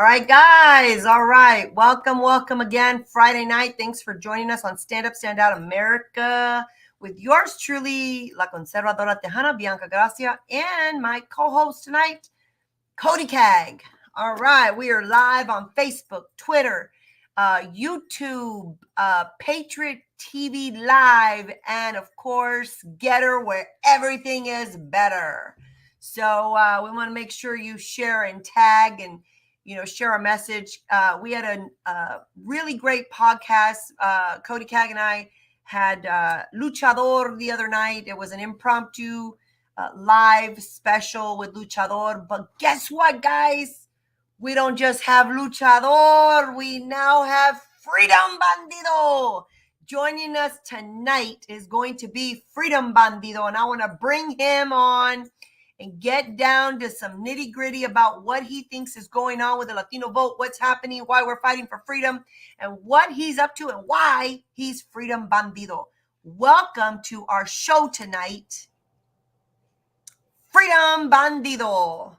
All right, guys. All right. Welcome again. Friday night. Thanks for joining us on Stand Up, Stand Out America with yours truly, La Conservadora Tejana, Bianca, Gracia, and my co-host tonight, Codi Cag. All right. We are live on Facebook, Twitter, YouTube, Patriot TV Live, and of course, Getter, where everything is better. So we want to make sure you share and tag and share our message. We had a really great podcast. Codi Cag and I had Luchador the other night. It was an impromptu live special with Luchador. But guess what, guys? We don't just have Luchador. We now have Freedom Bandido. Joining us tonight is going to be Freedom Bandido. And I want to bring him on and get down to some nitty gritty about what he thinks is going on with the Latino vote, what's happening, why we're fighting for freedom, and what he's up to and why he's Freedom Bandido. Welcome to our show tonight, Freedom Bandido.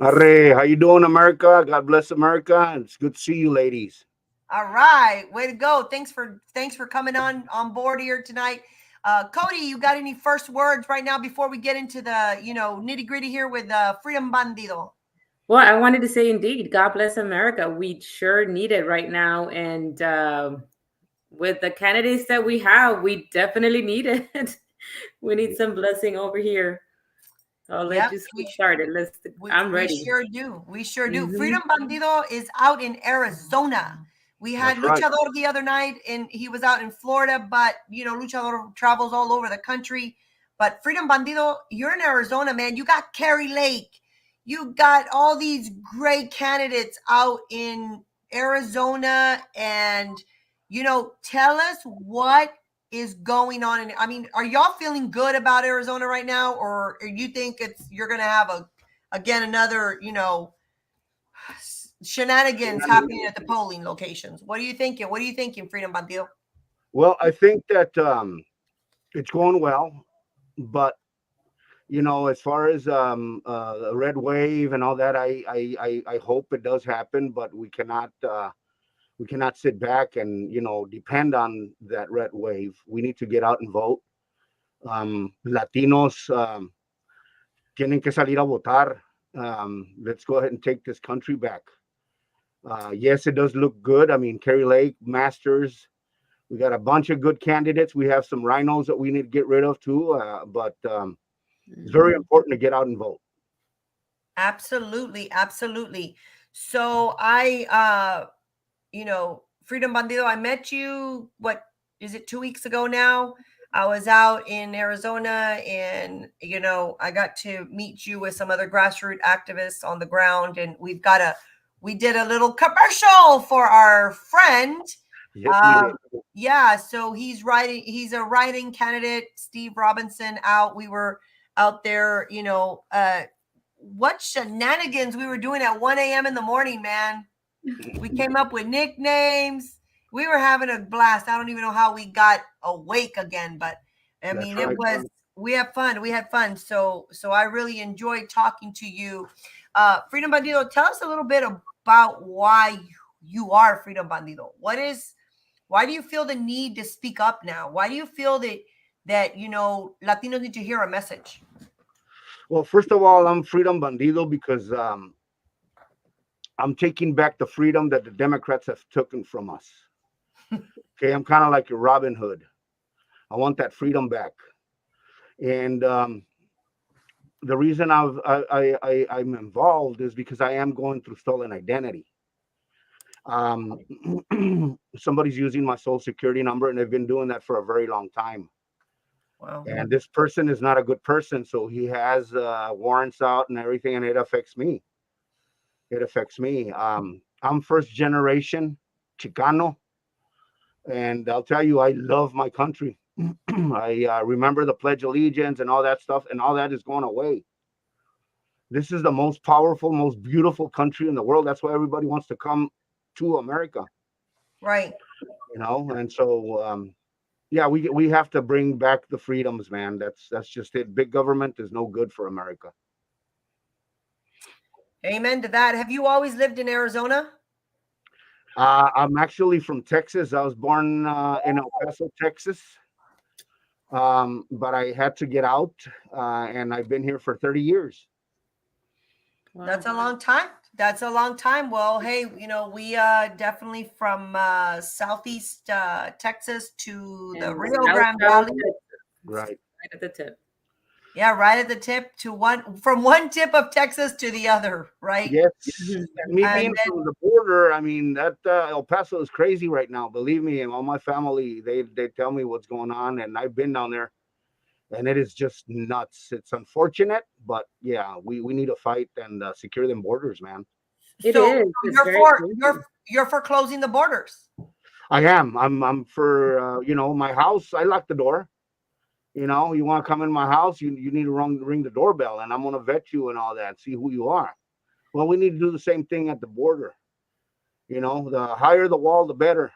Arre, how you doing, America? God bless America. It's good to see you, ladies. All right, way to go. Thanks for coming on board here tonight. Codi, you got any first words right now before we get into the nitty gritty here with Freedom Bandido? Well, I wanted to say, indeed, God bless America. We sure need it right now, and with the candidates that we have, we definitely need it. We need some blessing over here. So let's just get started. I'm ready. We sure do. Freedom Bandido is out in Arizona. We had Luchador the other night, and he was out in Florida, but, Luchador travels all over the country. But Freedom Bandido, you're in Arizona, man. You got Kari Lake. You got all these great candidates out in Arizona. And, tell us what is going on. Are y'all feeling good about Arizona right now? Or you think you're going to have another, shenanigans happening at the polling locations? What are you thinking? What are you thinking, Freedom Bandido? Well, I think that it's going well, but as far as the red wave and all that, I hope it does happen, but we cannot sit back and depend on that red wave. We need to get out and vote. Latinos tienen que salir a votar. Let's go ahead and take this country back. Yes, it does look good. Kari Lake, Masters, we got a bunch of good candidates. We have some rhinos that we need to get rid of too. But it's very important to get out and vote. Absolutely. So Freedom Bandido, I met you, what is it, 2 weeks ago now? I was out in Arizona, and I got to meet you with some other grassroots activists on the ground, and we did a little commercial for our friend. Yes, so he's a writing candidate, Steve Robinson. We were out there, what shenanigans we were doing at 1 a.m. in the morning, man. We came up with nicknames. We were having a blast. I don't even know how we got awake again, but we had fun. So I really enjoyed talking to you. Freedom Bandido, tell us a little bit about why you are Freedom Bandido. Why do you feel the need to speak up now? Why do you feel that Latinos need to hear a message? Well, first of all, I'm Freedom Bandido because I'm taking back the freedom that the Democrats have taken from us. Okay, I'm kind of like a Robin Hood. I want that freedom back. And the reason I'm involved is because I am going through stolen identity. Somebody's using my social security number, and they've been doing that for a very long time. Wow. And this person is not a good person, so he has warrants out and everything, and it affects me. I'm first generation Chicano, and I'll tell you, I love my country. I remember the Pledge of Allegiance and all that stuff, and all that is going away. This is the most powerful, most beautiful country in the world. That's why everybody wants to come to America. Right. And so, we have to bring back the freedoms, man. That's just it. Big government is no good for America. Amen to that. Have you always lived in Arizona? I'm actually from Texas. I was born in El Paso, Texas. But I had to get out, and I've been here for 30 years. Wow. That's a long time. That's a long time. Well, hey, we definitely from southeast Texas to the And Rio South Grande South Valley. Texas, Right. right at the tip. Yeah, right at the tip to one tip of Texas to the other, right? Yes. Mhm. And me And being then, from the border, I mean, that El Paso is crazy right now. Believe me, and all my family, they tell me what's going on, and I've been down there, and it is just nuts. It's unfortunate, but yeah, we need to fight and secure them borders, man. It so is. It's you're very for crazy. you're for closing the borders. I am. I'm for my house. I lock the door. You want to come in my house, you need to ring the doorbell, and I'm going to vet you and all that, see who you are. Well, we need to do the same thing at the border. The higher the wall, the better.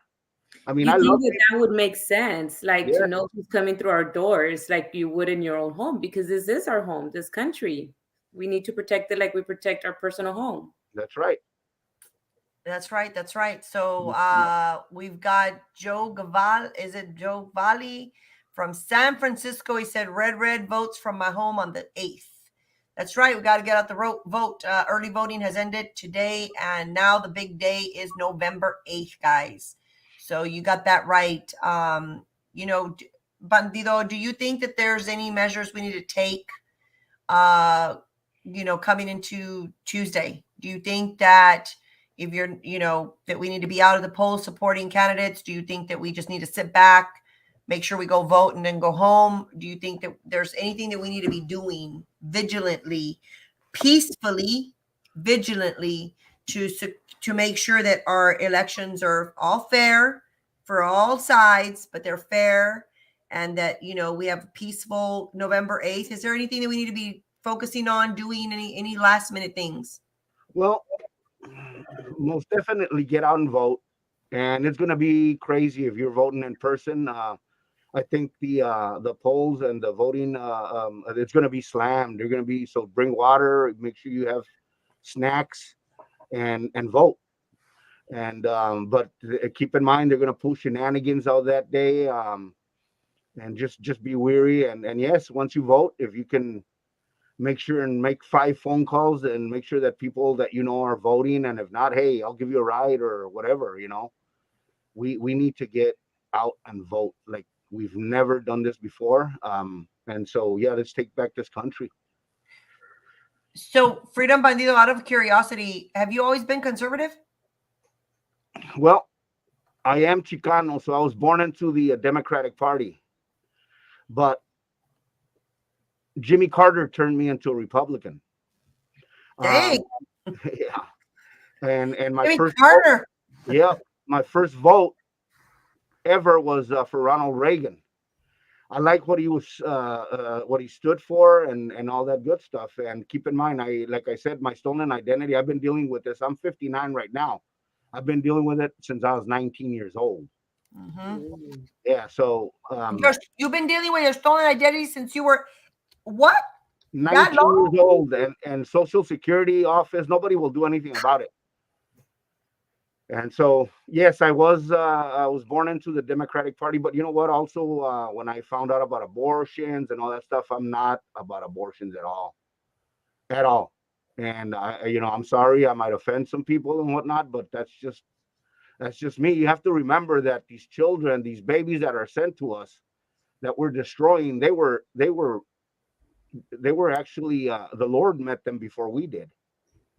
I mean, You I think love that people. that would make sense, like to Yeah, know who's coming through our doors, like you would in your own home, because this is our home, this country. We need to protect it like we protect our personal home. that's right. That's right. That's right. So Yeah. we've got Joe Gaval. Is it Joe Valley from San Francisco? He said, red votes from my home on the 8th. That's right. We got to get out the vote. Early voting has ended today. And now the big day is November 8th, guys. So you got that right. Bandido, do you think that there's any measures we need to take, coming into Tuesday? Do you think that if that we need to be out of the polls supporting candidates? Do you think that we just need to sit back, make sure we go vote and then go home? Do you think that there's anything that we need to be doing vigilantly, peacefully, vigilantly to make sure that our elections are all fair for all sides, but they're fair, and that we have a peaceful November 8th? Is there anything that we need to be focusing on doing, any last minute things? Well, most definitely get out and vote, and it's going to be crazy if you're voting in person. I think the polls and the voting, it's going to be slammed. They're going to be, so bring water, make sure you have snacks, and vote. And but keep in mind they're going to pull shenanigans out that day. And just be weary. And yes, once you vote, if you can make sure and make 5 phone calls and make sure that people that are voting, and if not, hey, I'll give you a ride or whatever. We need to get out and vote like we've never done this before. And so yeah, let's take back this country. So, Freedom Bandido, out of curiosity, have you always been conservative? Well, I am Chicano, so I was born into the Democratic Party, but Jimmy Carter turned me into a Republican. Dang, Yeah, and my Jimmy first Carter. vote, yeah, my first vote ever was for Ronald Reagan. I like what he was, what he stood for, and all that good stuff. And keep in mind, like I said, my stolen identity. I've been dealing with this. I'm 59 right now. I've been dealing with it since I was 19 years old. Mm-hmm. Mm. Yeah, so You've been dealing with your stolen identity since you were what? That 19 long? years old, and Social Security office, nobody will do anything about it. And so, yes, I was born into the Democratic Party, but you know what? Also, when I found out about abortions and all that stuff, I'm not about abortions at all. And I'm sorry, I might offend some people and whatnot, but that's just me. You have to remember that these children, these babies that are sent to us, that we're destroying, they were actually the Lord met them before we did.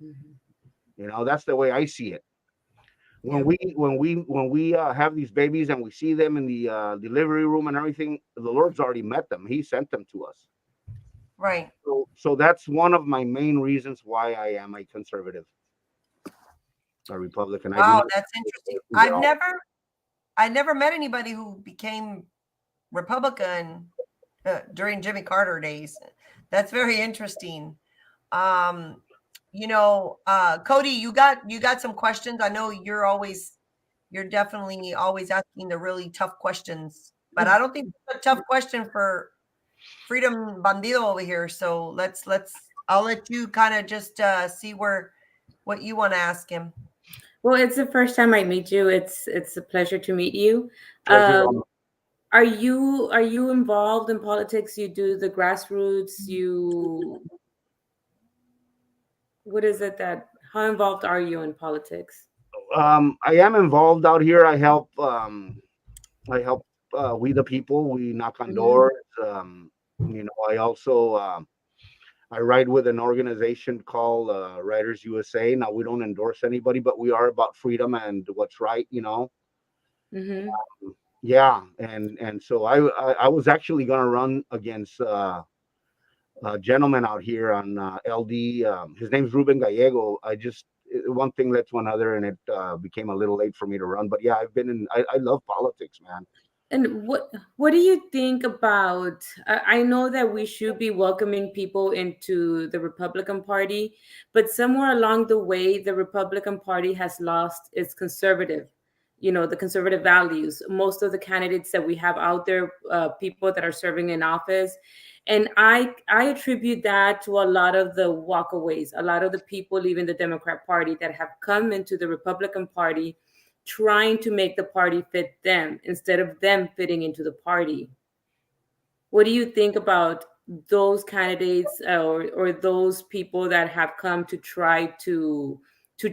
Mhm. That's the way I see it. Yeah. When we have these babies and we see them in the delivery room and everything, the Lord's already met them. He sent them to us. Right. So that's one of my main reasons why I am a conservative, a Republican. I do Wow, not that's interesting. at all. I never met anybody who became Republican during Jimmy Carter days. That's very interesting. Um, Cody, you got some questions. I know you're definitely always asking the really tough questions, but I don't think it's a tough question for Freedom Bandido over here. So I'll let you kind of just see where what you want to ask him. Well, it's the first time I meet you. It's a pleasure to meet you. Pleasure. Are you involved in politics? You do the grassroots. What is it that? How involved are you in politics? I am involved out here. I help we the people. We knock on Hmm. doors. I also I ride with an organization called Riders USA. Now we don't endorse anybody, but we are about freedom and what's right. Hmm. Yeah, and so I was actually gonna run against a gentleman out here on LD. His name's Ruben Gallego. One thing led to another, and it became a little late for me to run. But yeah, I've been in. I love politics, man. And what do you think about? I know that we should be welcoming people into the Republican Party, but somewhere along the way, the Republican Party has lost its conservative, the conservative values. Most of the candidates that we have out there, people that are serving in office, and I attribute that to a lot of the walkaways, a lot of the people leaving the Democrat Party that have come into the Republican Party trying to make the party fit them instead of them fitting into the party. What do you think about those candidates, or those people that have come to try to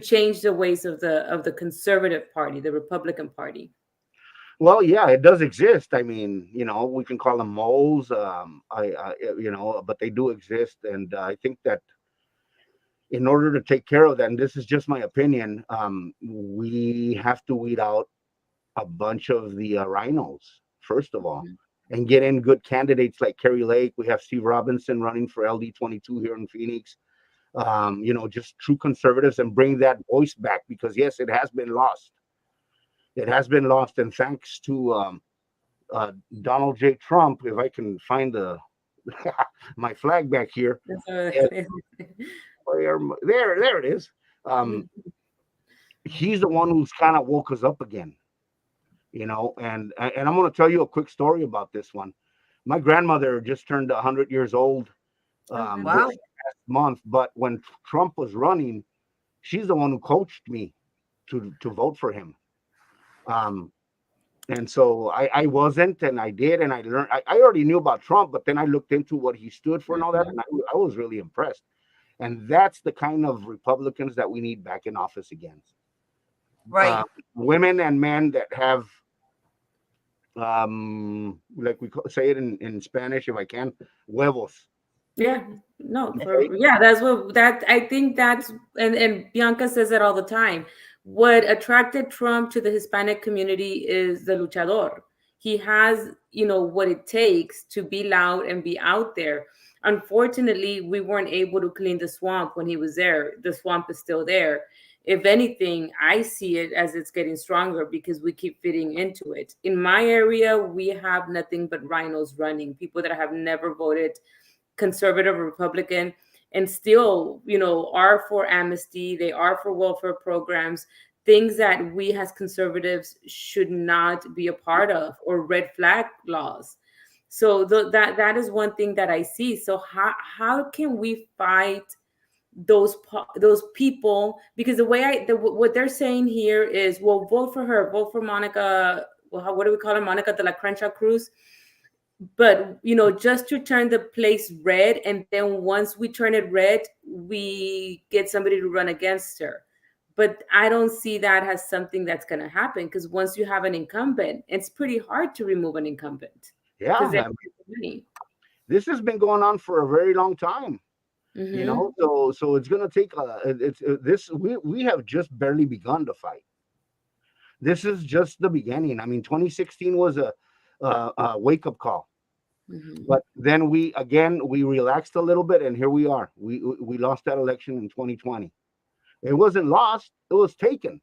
change the ways of the conservative party, the Republican Party? Well, yeah, it does exist. I mean, we can call them moles. But they do exist, and I think that in order to take care of that, and this is just my opinion, we have to weed out a bunch of the rhinos first of all, Mhm. and get in good candidates like Kerry Lake. We have Steve Robinson running for LD 22 here in Phoenix. Just true conservatives, and bring that voice back, because yes, it has been lost. It has been lost, and thanks to Donald J. Trump, if I can find the my flag back here. Yes, there it is. Um, he's the one who's kind of woke us up again, and I'm going to tell you a quick story about this one. My grandmother just turned 100 years old Okay. this Wow. past month, but when Trump was running, she's the one who coached me to vote for him. Um, and so I wasn't, and I did, and I learned. I already knew about Trump, but then I looked into what he stood for and all that, Mhm. and I was really impressed. And that's the kind of Republicans that we need back in office again. Uh, Right. Women and men that have, like say it in Spanish, if I can, huevos. Yeah, no, Okay. yeah, that's what that I think that's and Bianca says it all the time. What attracted Trump to the Hispanic community is the luchador. He has, what it takes to be loud and be out there. Unfortunately, we weren't able to clean the swamp when he was there. The swamp is still there. If anything, I see it as it's getting stronger because we keep fitting into it. In my area, we have nothing but rhinos running, people that have never voted conservative or Republican, and still, are for amnesty. They are for welfare programs, things that we as conservatives should not be a part of, or red flag laws. So that is one thing that I see. So how can we fight those people? Because the way what they're saying here is, well, vote for her, vote for Monica. Well, what do we call her? Monica de la Crenshaw Cruz. But just to turn the place red, and then once we turn it red, we get somebody to run against her. But I don't see that as something that's going to happen, because once you have an incumbent, it's pretty hard to remove an incumbent Yeah, because I they're mean, money. this has been going on for a very long time. Hmm. So it's going to take it's this we have just barely begun to fight. This is just the beginning. I mean, 2016 was a wake up call, Hmm. but then we relaxed a little bit, and here we are. We lost that election in 2020. It wasn't lost; it was taken.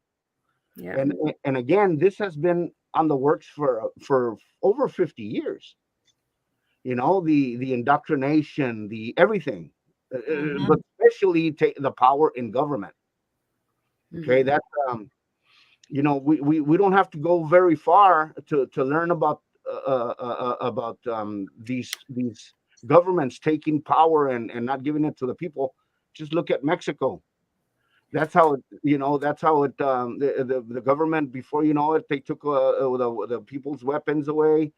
Yeah. And again, this has been on the works for over 50 years. The indoctrination, the everything, Mm-hmm. but especially take the power in government. Okay, Hmm. that we don't have to go very far to learn about these governments taking power and not giving it to the people. Just look at Mexico. That's how it, that's how it, the government, before you know it, they took the people's weapons away.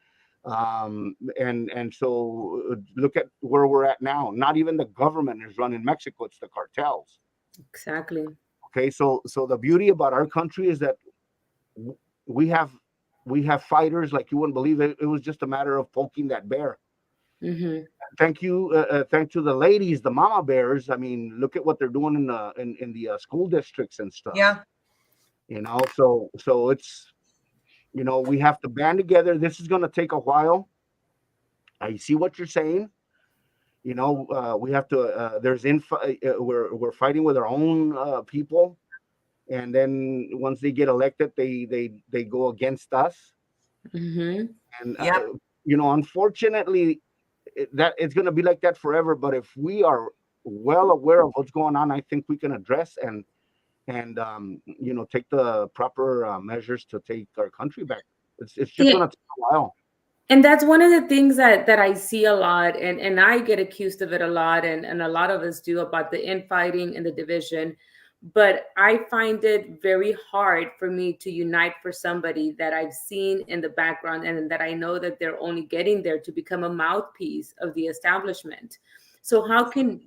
And so look at where we're at now. Not even the government is running Mexico, it's the cartels. Exactly. Okay, so the beauty about our country is that w- we have we have fighters like you wouldn't believe. It was just a matter of poking that bear. Hmm. Thank to the ladies, the mama bears. I mean, look at what they're doing in the school districts and stuff. Yeah. So it's, we have to band together. This is going to take a while. I see what you're saying. We have to. We're fighting with our own people, and then once they get elected, they go against us. Hmm. And Yep. unfortunately, that it's going to be like that forever. But if we are well aware of what's going on, I think we can address and take the proper measures to take our country back. It's just Yeah. going to take a while. And that's one of the things that I see a lot, and I get accused of it a lot, and a lot of us do, about the infighting and the division. But I find it very hard for me to unite for somebody that I've seen in the background and that I know that they're only getting there to become a mouthpiece of the establishment. So how can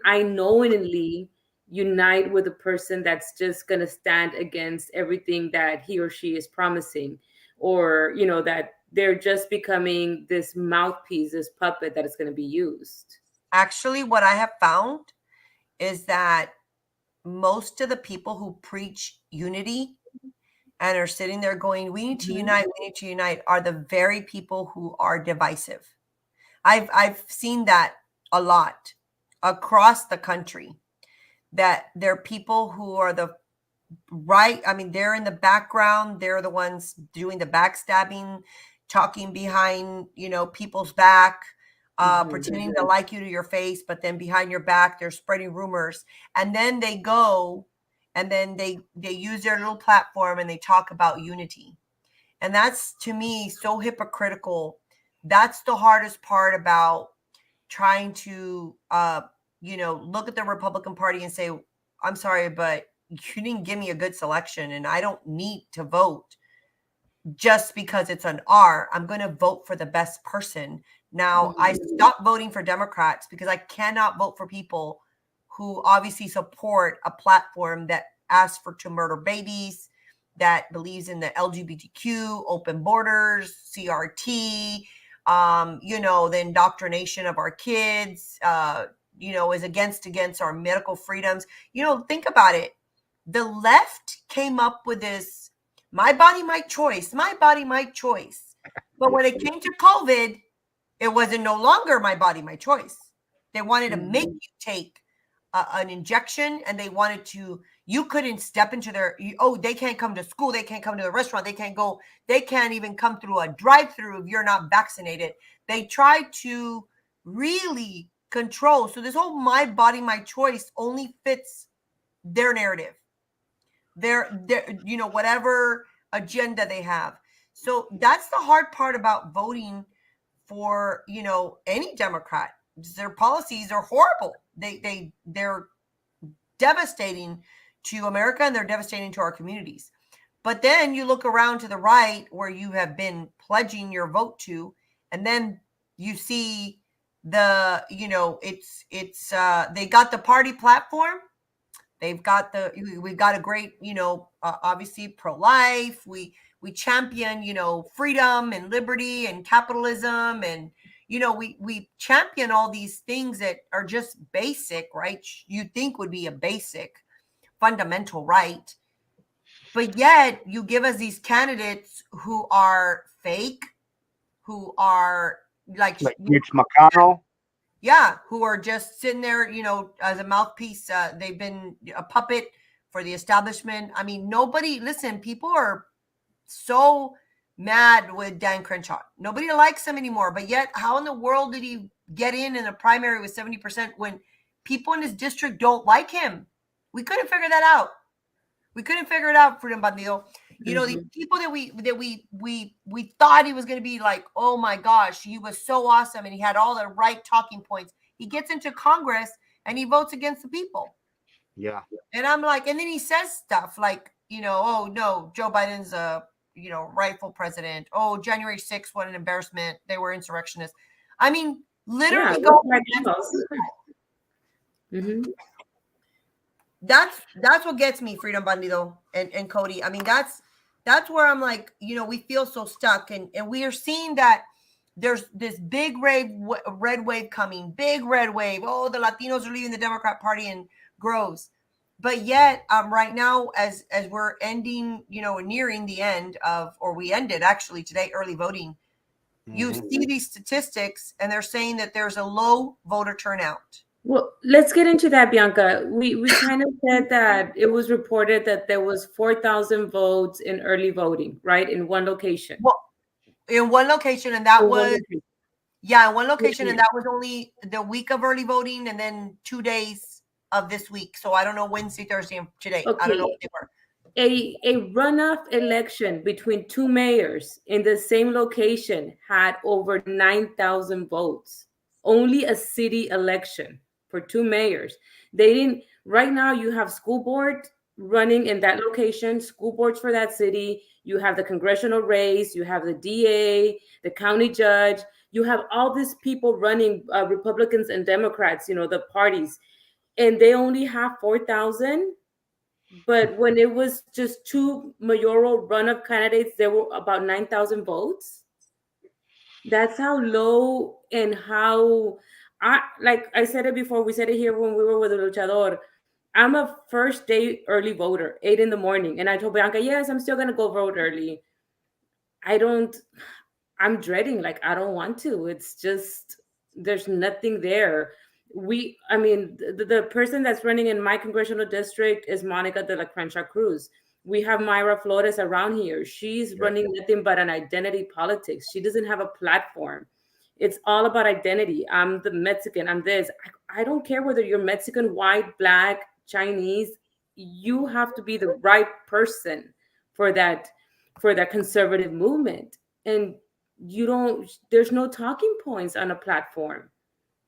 I knowingly unite with a person that's just going to stand against everything that he or she is promising? Or that they're just becoming this mouthpiece, this puppet that is going to be used. Actually, what I have found is that most of the people who preach unity and are sitting there going, "We need to Mhm. unite, we need to unite," are the very people who are divisive. I've seen that a lot across the country. That they're people who are the right. I mean, they're in the background. They're the ones doing the backstabbing, talking behind, people's back, Mhm. pretending to like you to your face, but then behind your back, they're spreading rumors. And then they go and then they use their little platform and they talk about unity. And that's, to me, so hypocritical. That's the hardest part about trying to look at the Republican Party and say, I'm sorry, but you didn't give me a good selection and I don't need to vote just because it's an R. I'm going to vote for the best person. Now, I Mhm. stopped voting for Democrats because I cannot vote for people who obviously support a platform that asks to murder babies, that believes in the LGBTQ, open borders, CRT, the indoctrination of our kids, is against our medical freedoms. Think about it. The left came up with this my body, my choice, my body, my choice. But when it came to COVID, it wasn't no longer my body, my choice. They wanted to make Mhm. you take an injection and they wanted to, you couldn't step into they can't come to school. They can't come to the restaurant. They can't even come through a drive through if you're not vaccinated. They tried to really control. So this whole my body, my choice only fits their narrative, their whatever agenda they have. So that's the hard part about voting for any Democrat. Their policies are horrible. They're devastating to America and they're devastating to our communities. But then you look around to the right where you have been pledging your vote to, and then you see they got the party platform. They've got we got a great, obviously pro-life. We champion, freedom and liberty and capitalism, and we champion all these things that are just basic, right? You think would be a basic fundamental right, but yet you give us these candidates who are fake, who are like, Like Mitch McConnell. yeah, who are just sitting there, as a mouthpiece. They've been a puppet for the establishment. I mean, nobody, listen, people are so mad with Dan Crenshaw. Nobody likes him anymore. But yet, how in the world did he get in a primary with 70% when people in his district don't like him? We couldn't figure that out. We couldn't figure it out for him, Bandido. These Mhm. people that we thought he was going to be like, oh my gosh, he was so awesome and he had all the right talking points. He gets into Congress and he votes against the people. Yeah. And I'm like, and then he says stuff like, oh no, Joe Biden's a, rightful president. Oh, January 6th, what an embarrassment. They were insurrectionists. I mean, Yeah, literally it go. was like Mhm. That's what gets me, Freedom Bandido and Cody. I mean, that's where I'm like, we feel so stuck, and we are seeing that there's this big red wave coming, big red wave. Oh, the Latinos are leaving the Democrat Party and grows. But yet, right now, as we're ending, nearing the end of, or we ended actually today, early voting, you see these statistics, and they're saying that there's a low voter turnout. Well, let's get into that, Bianca. We kind of said that it was reported that there was 4,000 votes in early voting, right, in one location. Well, in one location, and that In one was location. in one location, and that was only the week of early voting, and then 2 days of this week. So I don't know, Wednesday, Thursday, and today. I don't know Okay. what they were. A runoff election between two mayors in the same location had over 9,000 votes. Only a city election for two mayors. They didn't. Right now, you have school board running in that location, school boards for that city. You have the congressional race. You have the DA, the county judge. You have all these people running, Republicans and Democrats, the parties, and they only have 4,000. But when it was just two mayoral runoff candidates, there were about 9,000 votes. That's how low, and how, like I said it before, we said it here when we were with the luchador. I'm a first day early voter, 8 in the morning. And I told Bianca, yes, I'm still going to go vote early. I'm dreading, like, I don't want to. It's just, there's nothing there. The person that's running in my congressional district is Monica de la Crenshaw Cruz. We have Myra Flores around here. She's running nothing but an identity politics. She doesn't have a platform. It's all about identity. I'm the Mexican. I'm this. I don't care whether you're Mexican, white, black, Chinese. You have to be the right person for that conservative movement. And there's no talking points on a platform.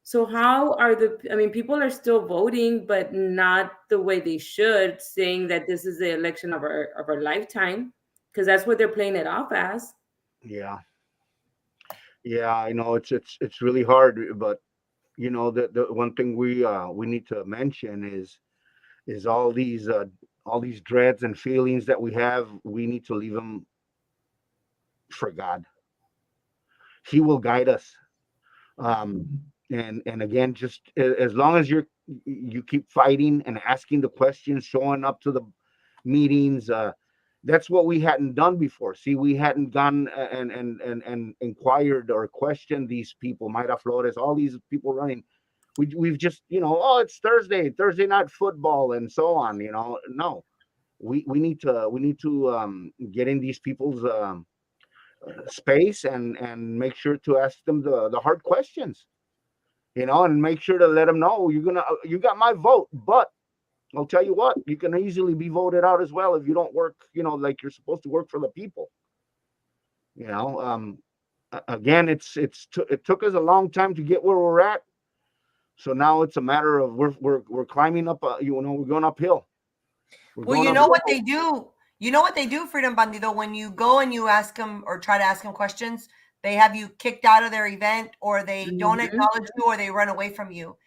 So how are people are still voting, but not the way they should, saying that this is the election of our lifetime, because that's what they're playing it off as. Yeah. Yeah, I know it's really hard, but the one thing we need to mention is all these dreads and feelings that we have. We need to leave them for God. He will guide us. And again, just as long as you keep fighting and asking the questions, showing up to the meetings. That's what we hadn't done before. See, we hadn't gone and inquired or questioned these people, Mayra Flores, all these people running. We've just, oh, it's Thursday night football and so on. No, we need to get in these people's space and make sure to ask them the hard questions, and make sure to let them know you got my vote, but I'll tell you what, you can easily be voted out as well if you don't work, like you're supposed to work for the people. Again, it took us a long time to get where we're at. So now it's a matter of we're climbing up. We're going uphill. Well, you know what they do. You know what they do, Freedom Bandido. When you go and you ask them or try to ask them questions, they have you kicked out of their event, or they don't acknowledge you, or they run away from you.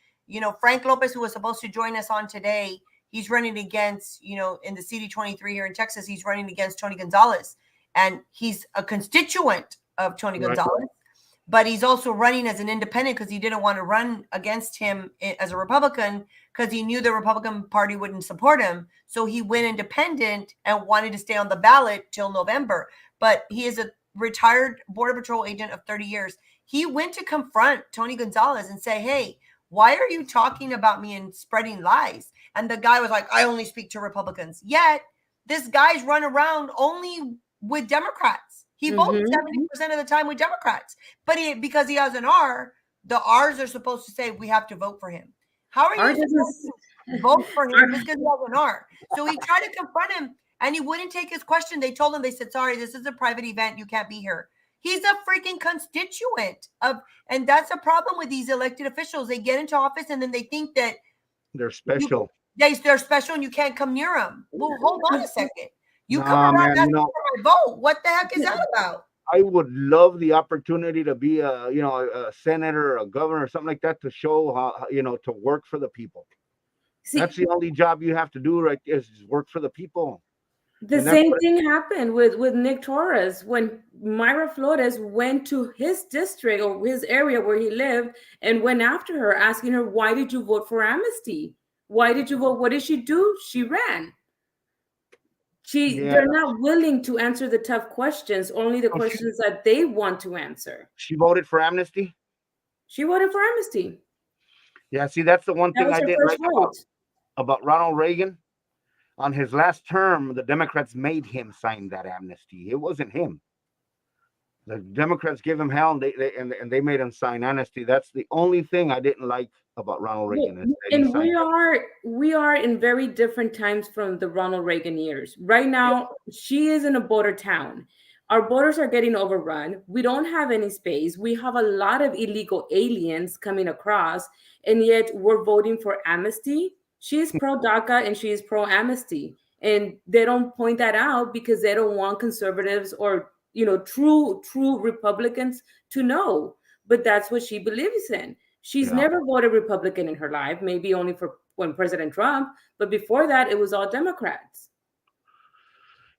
Frank Lopez, who was supposed to join us on today, he's running against, in the CD23 here in Texas, he's running against Tony Gonzalez. And he's a constituent of Tony Gonzalez, but he's also running as an independent because he didn't want to run against him as a Republican because he knew the Republican Party wouldn't support him. So he went independent and wanted to stay on the ballot till November. But he is a retired Border Patrol agent of 30 years. He went to confront Tony Gonzalez and say, hey, why are you talking about me and spreading lies? And the guy was like, I only speak to Republicans. Yet this guy's run around only with Democrats. He votes 70% of the time with Democrats. But because he has an R, the R's are supposed to say we have to vote for him. How are you supposed to vote for him because he has an R? So he tried to confront him and he wouldn't take his question. They told him, they said, sorry, this is a private event. You can't be here. He's a freaking constituent and that's a problem with these elected officials. They get into office and then they think that they're special. they're special and you can't come near them. Well, hold on a second. You come Nah, around man, asking for my vote. What the heck is that about? I would love the opportunity to be a senator or a governor or something like that, to show how, to work for the people. See, That's the only job you have to do, right? Is work for the people. the And that's same what, thing happened with Nick Torres when Myra Flores went to his district or his area where he lived and went after her, asking her, why did you vote for amnesty? Why did you vote? What did she do? She ran. yeah. They're not willing to answer the tough questions, only the Oh, questions that they want to answer. she voted for amnesty. She voted for amnesty. Yeah, see, that's the one That thing was I her didn't first like vote. about Ronald Reagan. On his last term, the Democrats made him sign that amnesty. It wasn't him. The Democrats gave him hell, and they made him sign amnesty. That's the only thing I didn't like about Ronald Reagan, is that he And signed we are in very different times from the Ronald Reagan years. Right it. now, she is in a border town. Our borders are getting overrun. We don't have any space. We have a lot of illegal aliens coming across, and yet we're voting for amnesty. She is pro DACA and she is pro amnesty, and they don't point that out because they don't want conservatives or true Republicans to know. But that's what she believes in. She's Yeah. never voted Republican in her life, maybe only for when President Trump, but before that, it was all Democrats.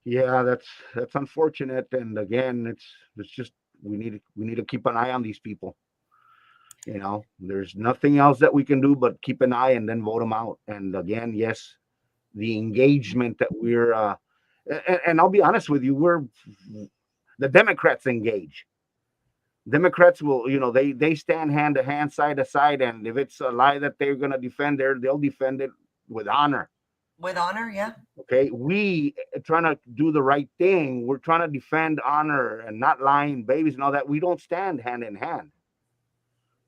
Yeah, that's unfortunate. And again, it's just we need to keep an eye on these people. There's nothing else that we can do but keep an eye and then vote them out. And again, yes, the engagement that and I'll be honest with you, the Democrats engage. Democrats will, they stand hand to hand, side to side, and if it's a lie that they're going to defend, they'll defend it with honor. With honor, yeah. Okay, we trying to do the right thing. We're trying to defend honor and not lying babies and all that. We don't stand hand in hand.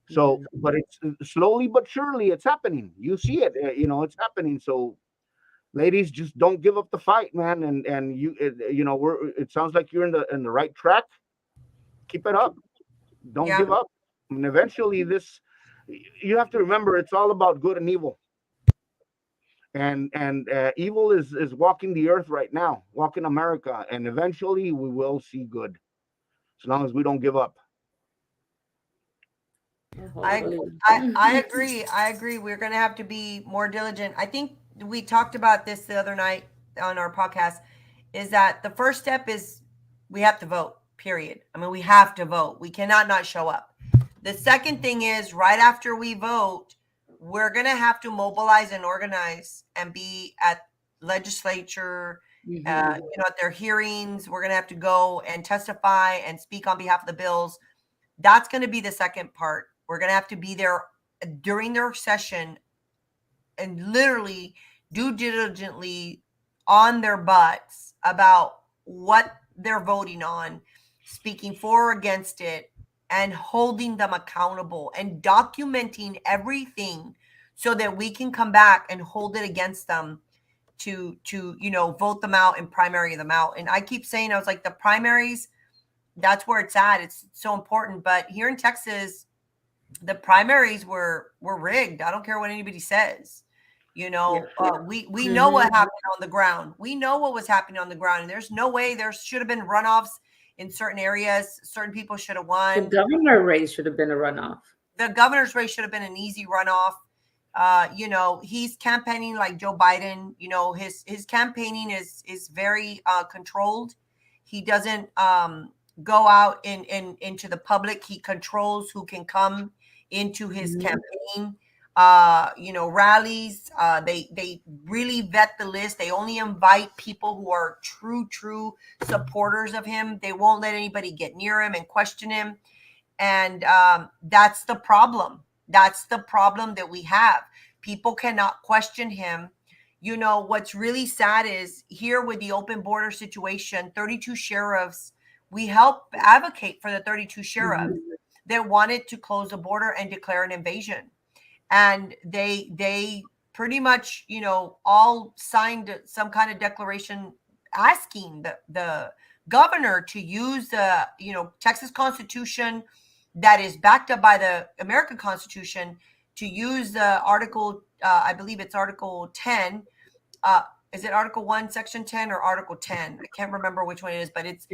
So, but it's slowly but surely it's happening. You see it, it's happening. So, ladies, just don't give up the fight, man. And it sounds like you're in the right track. Keep it up. Don't give up. And eventually, you have to remember, it's all about good and evil. And evil is walking the earth right now, walking America, and eventually we will see good, as long as we don't give up. I agree. I agree. We're going to have to be more diligent. I think we talked about this the other night on our podcast, is that the first step is we have to vote, period. I mean, we have to vote. We cannot not show up. The second thing is, right after we vote, we're going to have to mobilize and organize and be at legislature, at their hearings. We're going to have to go and testify and speak on behalf of the bills. That's going to be the second part. We're going to have to be there during their session and literally do diligently on their butts about what they're voting on, speaking for or against it, and holding them accountable and documenting everything so that we can come back and hold it against them to vote them out and primary them out. And I keep saying, I was like, the primaries, that's where it's at. It's so important. But here in Texas, the primaries were rigged. I don't care what anybody says. We know what happened on the ground. We know what was happening on the ground. And there's no way there should have been runoffs in certain areas. Certain people should have won. The governor race should have been a runoff. The governor's race should have been an easy runoff. He's campaigning like Joe Biden. His campaigning is very controlled. He doesn't go out into the public. He controls who can come into his campaign. Rallies. They really vet the list. They only invite people who are true supporters of him. They won't let anybody get near him and question him. And that's the problem. That's the problem that we have. People cannot question him. What's really sad is here with the open border situation, 32 sheriffs, we help advocate for the 32 sheriffs that wanted to close the border and declare an invasion. And they pretty much, all signed some kind of declaration asking the governor to use the, Texas Constitution that is backed up by the American Constitution use the article. I believe it's Article 10. Is it Article 1, Section 10, or Article 10? I can't remember which one it is, but it's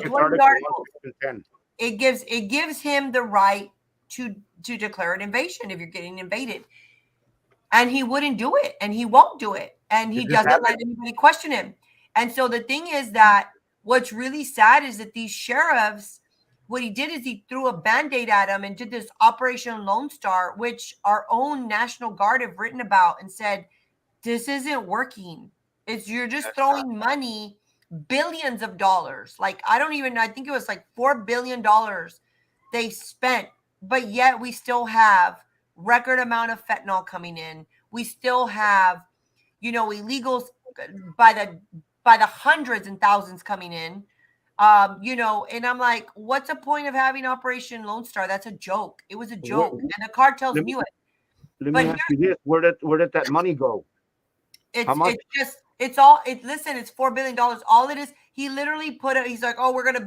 one of the articles. 10. It gives him the right to declare an invasion if you're getting invaded. And he wouldn't do it, and he won't do it, and he doesn't let anybody question him. And so the thing is that what's really sad is that these sheriffs, what he did is he threw a Band-Aid at him and did this Operation Lone Star, which our own National Guard have written about and said, this isn't working. You're just throwing money, billions of dollars. Like, I think it was like $4 billion they spent, but yet we still have record amount of fentanyl coming in. We still have, illegals by the hundreds and thousands coming in. And I'm like, what's the point of having Operation Lone Star? That's a joke. It was a joke, and the cartels knew it. Let me ask you this: where did that money go? How much? It's $4 billion. All it is, he literally he's like, oh, we're gonna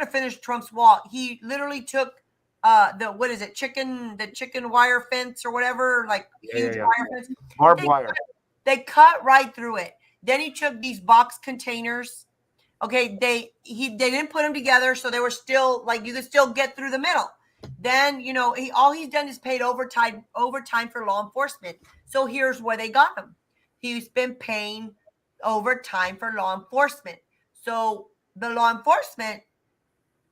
finish Trump's wall. He literally took the chicken wire fence or whatever, like huge wire fence. Barbed wire. They cut right through it. Then he took these box containers. Okay, they didn't put them together, so they were still like you could still get through the middle. Then all he's done is paid overtime for law enforcement. So here's where they got him. He's been paying overtime for law enforcement. So the law enforcement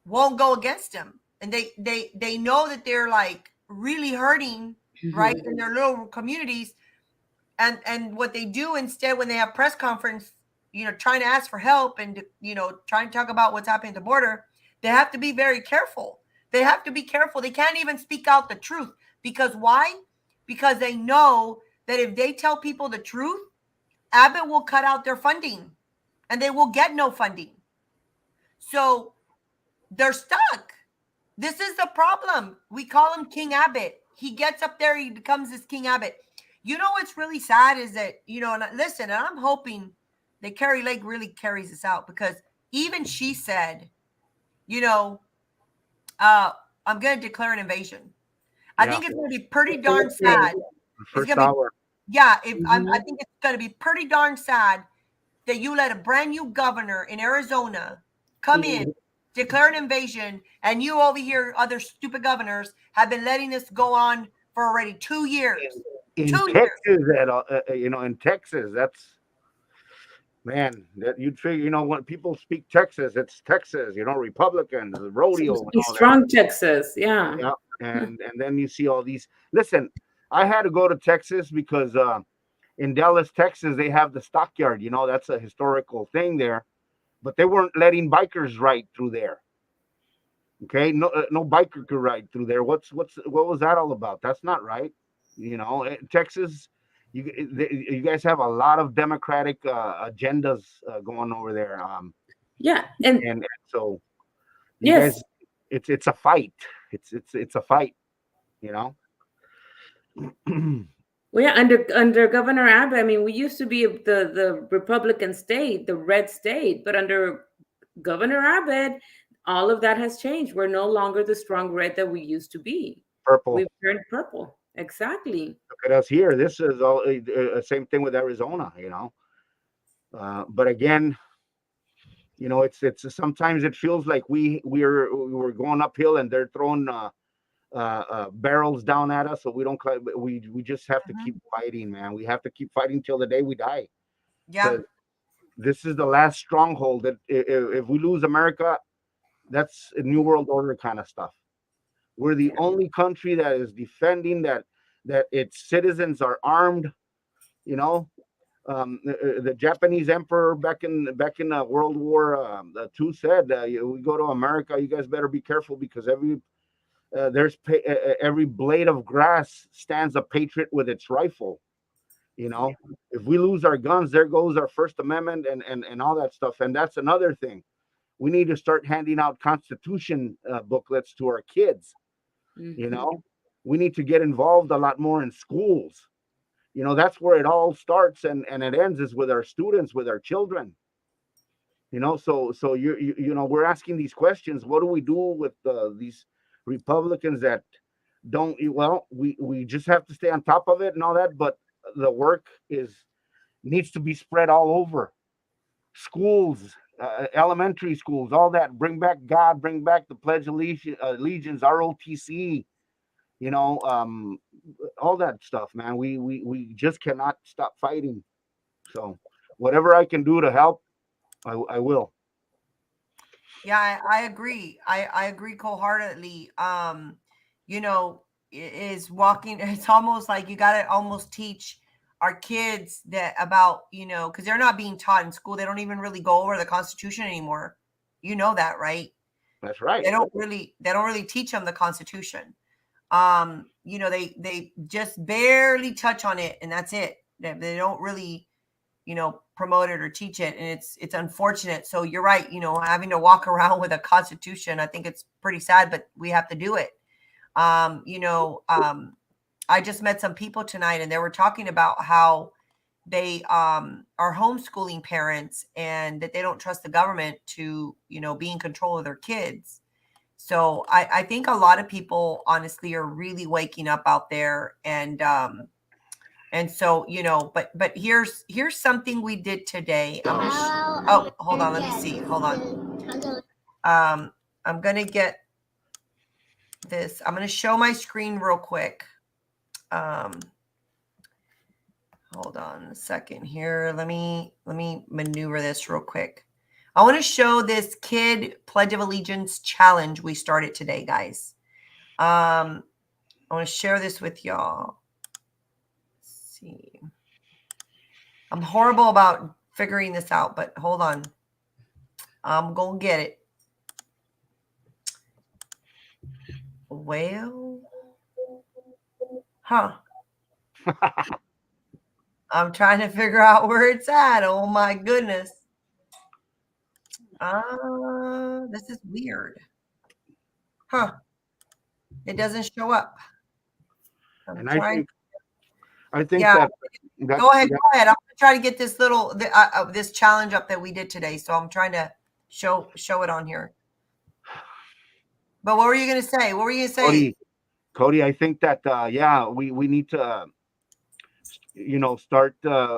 won't go against him. And they know that they're like really hurting, right, in their little communities. And what they do instead when they have press conference, trying to ask for help and, trying to talk about what's happening at the border, they have to be very careful. They have to be careful. They can't even speak out the truth. Because why? Because they know that if they tell people the truth, Abbott will cut out their funding and they will get no funding. So they're stuck. This is the problem. We call him King Abbott. He gets up there, he becomes this King Abbott. What's really sad is that, and I'm hoping that Carrie Lake really carries this out, because even she said, I'm going to declare an invasion. I think it's going to be pretty darn sad. First hour. I think it's going to be pretty darn sad that you let a brand new governor in Arizona come in, declare an invasion, and you over here, other stupid governors, have been letting this go on for already 2 years. In Texas, that's, man, that you'd figure, when people speak Texas, it's Texas, Republicans, the rodeo. Strong Texas, yeah. Yeah, and then you see all these. Listen, I had to go to Texas because in Dallas, Texas, they have the stockyard. That's a historical thing there, but they weren't letting bikers ride through there. Okay, no biker could ride through there. What was that all about? That's not right. Texas, you guys have a lot of Democratic agendas going over there. And so, yes, guys, it's a fight. It's a fight. Well, yeah, under Governor Abbott, I mean, we used to be the Republican state, the red state, but under Governor Abbott, all of that has changed. We're no longer the strong red that we used to be. Purple. We've turned purple. Exactly. Look at us here. This is all same thing with Arizona, but again, it's sometimes it feels like we're going uphill and they're throwing barrels down at us, so we just have to keep fighting, man. We have to keep fighting till the day we die. Yeah. This is the last stronghold that if we lose America, that's a new world order kind of stuff. We're the only country that is defending that its citizens are armed. The Japanese emperor back in World War II said, "We go to America, you guys better be careful because every blade of grass stands a patriot with its rifle." If we lose our guns, there goes our First Amendment and all that stuff. And that's another thing. We need to start handing out Constitution booklets to our kids. We need to get involved a lot more in schools. That's where it all starts and it ends, is with our students, with our children. So we're asking these questions. What do we do with these Republicans that we just have to stay on top of it and all that, but the work needs to be spread all over schools, elementary schools, all that. Bring back God, bring back the Pledge of Allegiance, ROTC, all that stuff, man. We just cannot stop fighting. So whatever I can do to help, I will. Yeah, I agree. I agree wholeheartedly. Is walking. It's almost like you got to almost teach our kids that about, because they're not being taught in school. They don't even really go over the Constitution anymore. You know that, right? That's right. They don't really teach them the Constitution. They just barely touch on it, and that's it. They don't really, promote it or teach it, and it's unfortunate. So you're right. Having to walk around with a Constitution, I think it's pretty sad, but we have to do it. I just met some people tonight, and they were talking about how they are homeschooling parents, and that they don't trust the government to be in control of their kids. So I think a lot of people honestly are really waking up out there, and so but here's something we did today. Hold on, let me see. Hold on. I'm gonna get this. I'm gonna show my screen real quick. Hold on a second here. Let me maneuver this real quick. I want to show this kid Pledge of Allegiance challenge we started today, guys. I want to share this with y'all. Let's see. I'm horrible about figuring this out, but hold on. I'm going to get it. Well, I'm trying to figure out where it's at. Oh my goodness. This is weird. It doesn't show up. I think that go ahead. I'm gonna try to get this this challenge up that we did today. So I'm trying to show it on here. But what were you gonna say? Codi, I think that we need to start.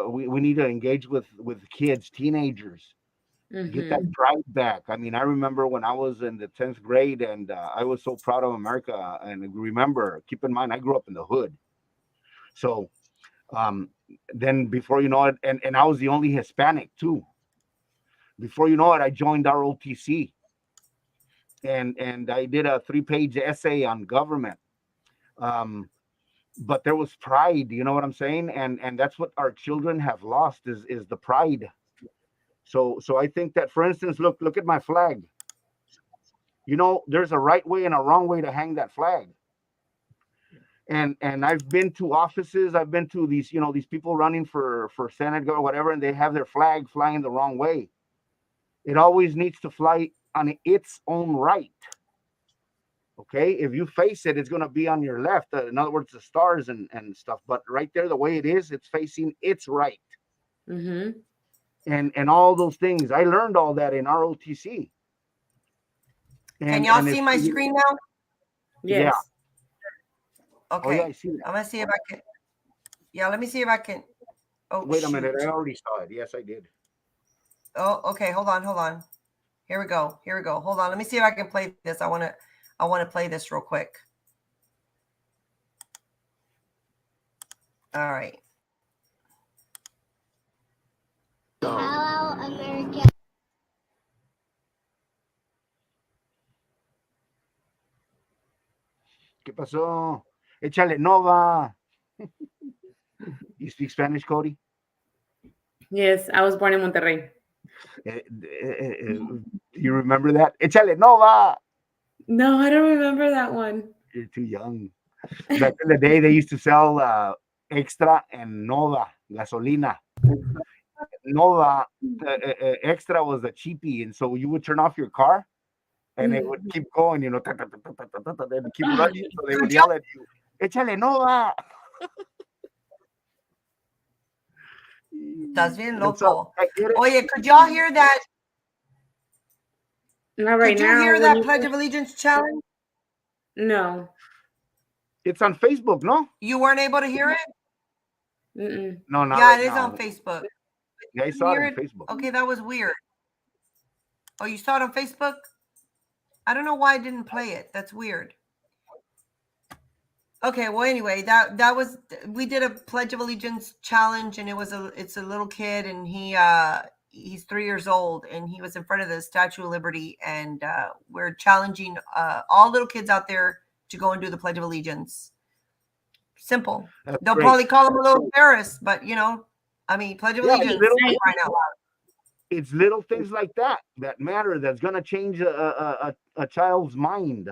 We need to engage with kids, teenagers. Get that pride back. I mean, I remember when I was in the 10th grade, and I was so proud of America. And remember, keep in mind, I grew up in the hood. So then before you know it, and I was the only Hispanic too. Before you know it, I joined ROTC. And I did a 3-page essay on government. But there was pride, you know what I'm saying? And that's what our children have lost is the pride. So I think that, for instance, look at my flag. There's a right way and a wrong way to hang that flag. And I've been to offices, I've been to these people running for Senate or whatever, and they have their flag flying the wrong way. It always needs to fly on its own right. Okay, if you face it, it's going to be on your left. In other words, the stars and stuff. But right there, the way it is, it's facing its right. And all those things. I learned all that in ROTC. Can y'all see my screen now? Yes. Yeah. Okay. Oh, yeah, I see that. I'm going to see if I can. Yeah, let me see if I can. Oh, wait a minute. I already saw it. Yes, I did. Oh, okay. Hold on. Here we go. Hold on. Let me see if I can play this. I want to play this real quick. All right. Hello, America. ¿Qué pasó? Échale Nova. You speak Spanish, Codi? Yes, I was born in Monterrey. You remember that? Échale Nova. No, I don't remember that one. You're too young. Back in the day, they used to sell Extra and Nova, gasolina. Nova, Extra was the cheapie, and so you would turn off your car, and it would keep going, and keep running, so they would yell at you, "Échale Nova." Estás bien loco. Oye, could y'all hear that? Not right now. Could you hear that Pledge of Allegiance challenge? No. It's on Facebook, no? You weren't able to hear it? Mm-mm. No, not Yeah, right it is now. on Facebook. Yeah, I You saw it hear on Facebook. Okay, that was weird. Oh, you saw it on Facebook? I don't know why I didn't play it. That's weird. Okay, well, anyway, that was, we did a Pledge of Allegiance challenge, and it's a little kid, and he's 3 years old, and he was in front of the Statue of Liberty, and we're challenging all little kids out there to go and do the Pledge of Allegiance. Simple. That's They'll great. probably call him a little embarrassed, but I mean, Pledge of Yeah, Allegiance right now. it's little things like that matter. That's gonna change a child's mind.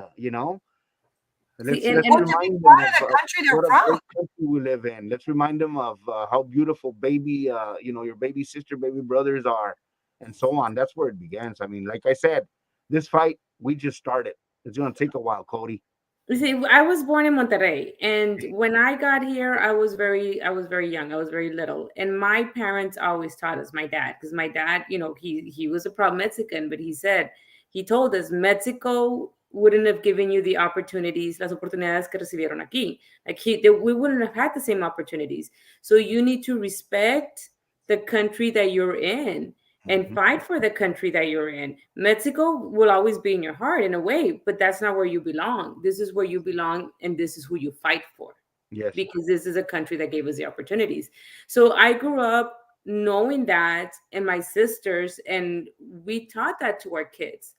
Let's and- remind them Part of of the country they're what a from. great country we live in. Let's remind them of how beautiful baby, your baby sister, baby brothers are, and so on. That's where it begins. I mean, like I said, this fight we just started. It's gonna take a while, Cody. You see, I was born in Monterrey, and when I got here, I was very young. I was very little, and my parents always taught us. My dad, because my dad, he was a proud Mexican, but he told us Mexico wouldn't have given you the opportunities, las oportunidades que recibieron aquí. Like we wouldn't have had the same opportunities. So you need to respect the country that you're in and fight for the country that you're in. Mexico will always be in your heart in a way, but that's not where you belong. This is where you belong, and this is who you fight for. Yes. Because this is a country that gave us the opportunities. So I grew up knowing that, and my sisters, and we taught that to our kids.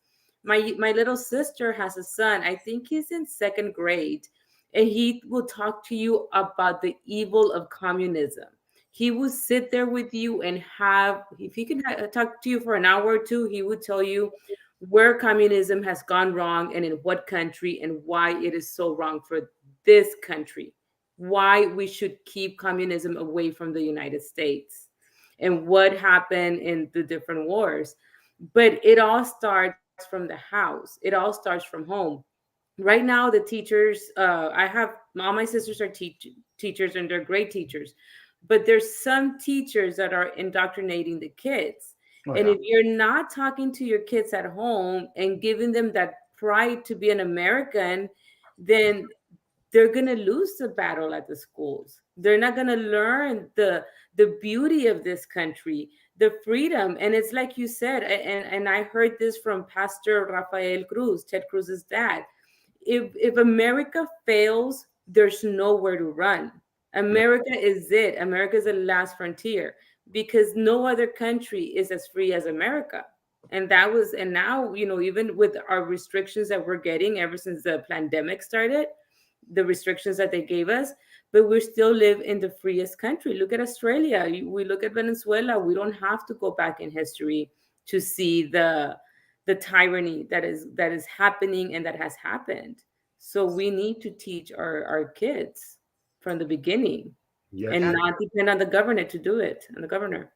My little sister has a son. I think he's in 2nd grade, and he will talk to you about the evil of communism. He would sit there with you and if he can talk to you for an hour or two, he would tell you where communism has gone wrong and in what country, and why it is so wrong for this country, why we should keep communism away from the United States, and what happened in the different wars. But it all starts from the house. It all starts from home. Right now, the teachers, I have all my sisters are teachers, and they're great teachers. But there's some teachers that are indoctrinating the kids. And if you're not talking to your kids at home and giving them that pride to be an American, then they're going to lose the battle at the schools. They're not going to learn the beauty of this country, the freedom. And it's like you said, and I heard this from Pastor Rafael Cruz, Ted Cruz's dad. If America fails, there's nowhere to run. America is it. America is the last frontier, because no other country is as free as America. And now, even with our restrictions that we're getting ever since the pandemic started, the restrictions that they gave us, but we still live in the freest country. Look at Australia. We look at Venezuela. We don't have to go back in history to see the tyranny that is happening and that has happened. So we need to teach our kids from the beginning, and not depend on the government to do it, and the government.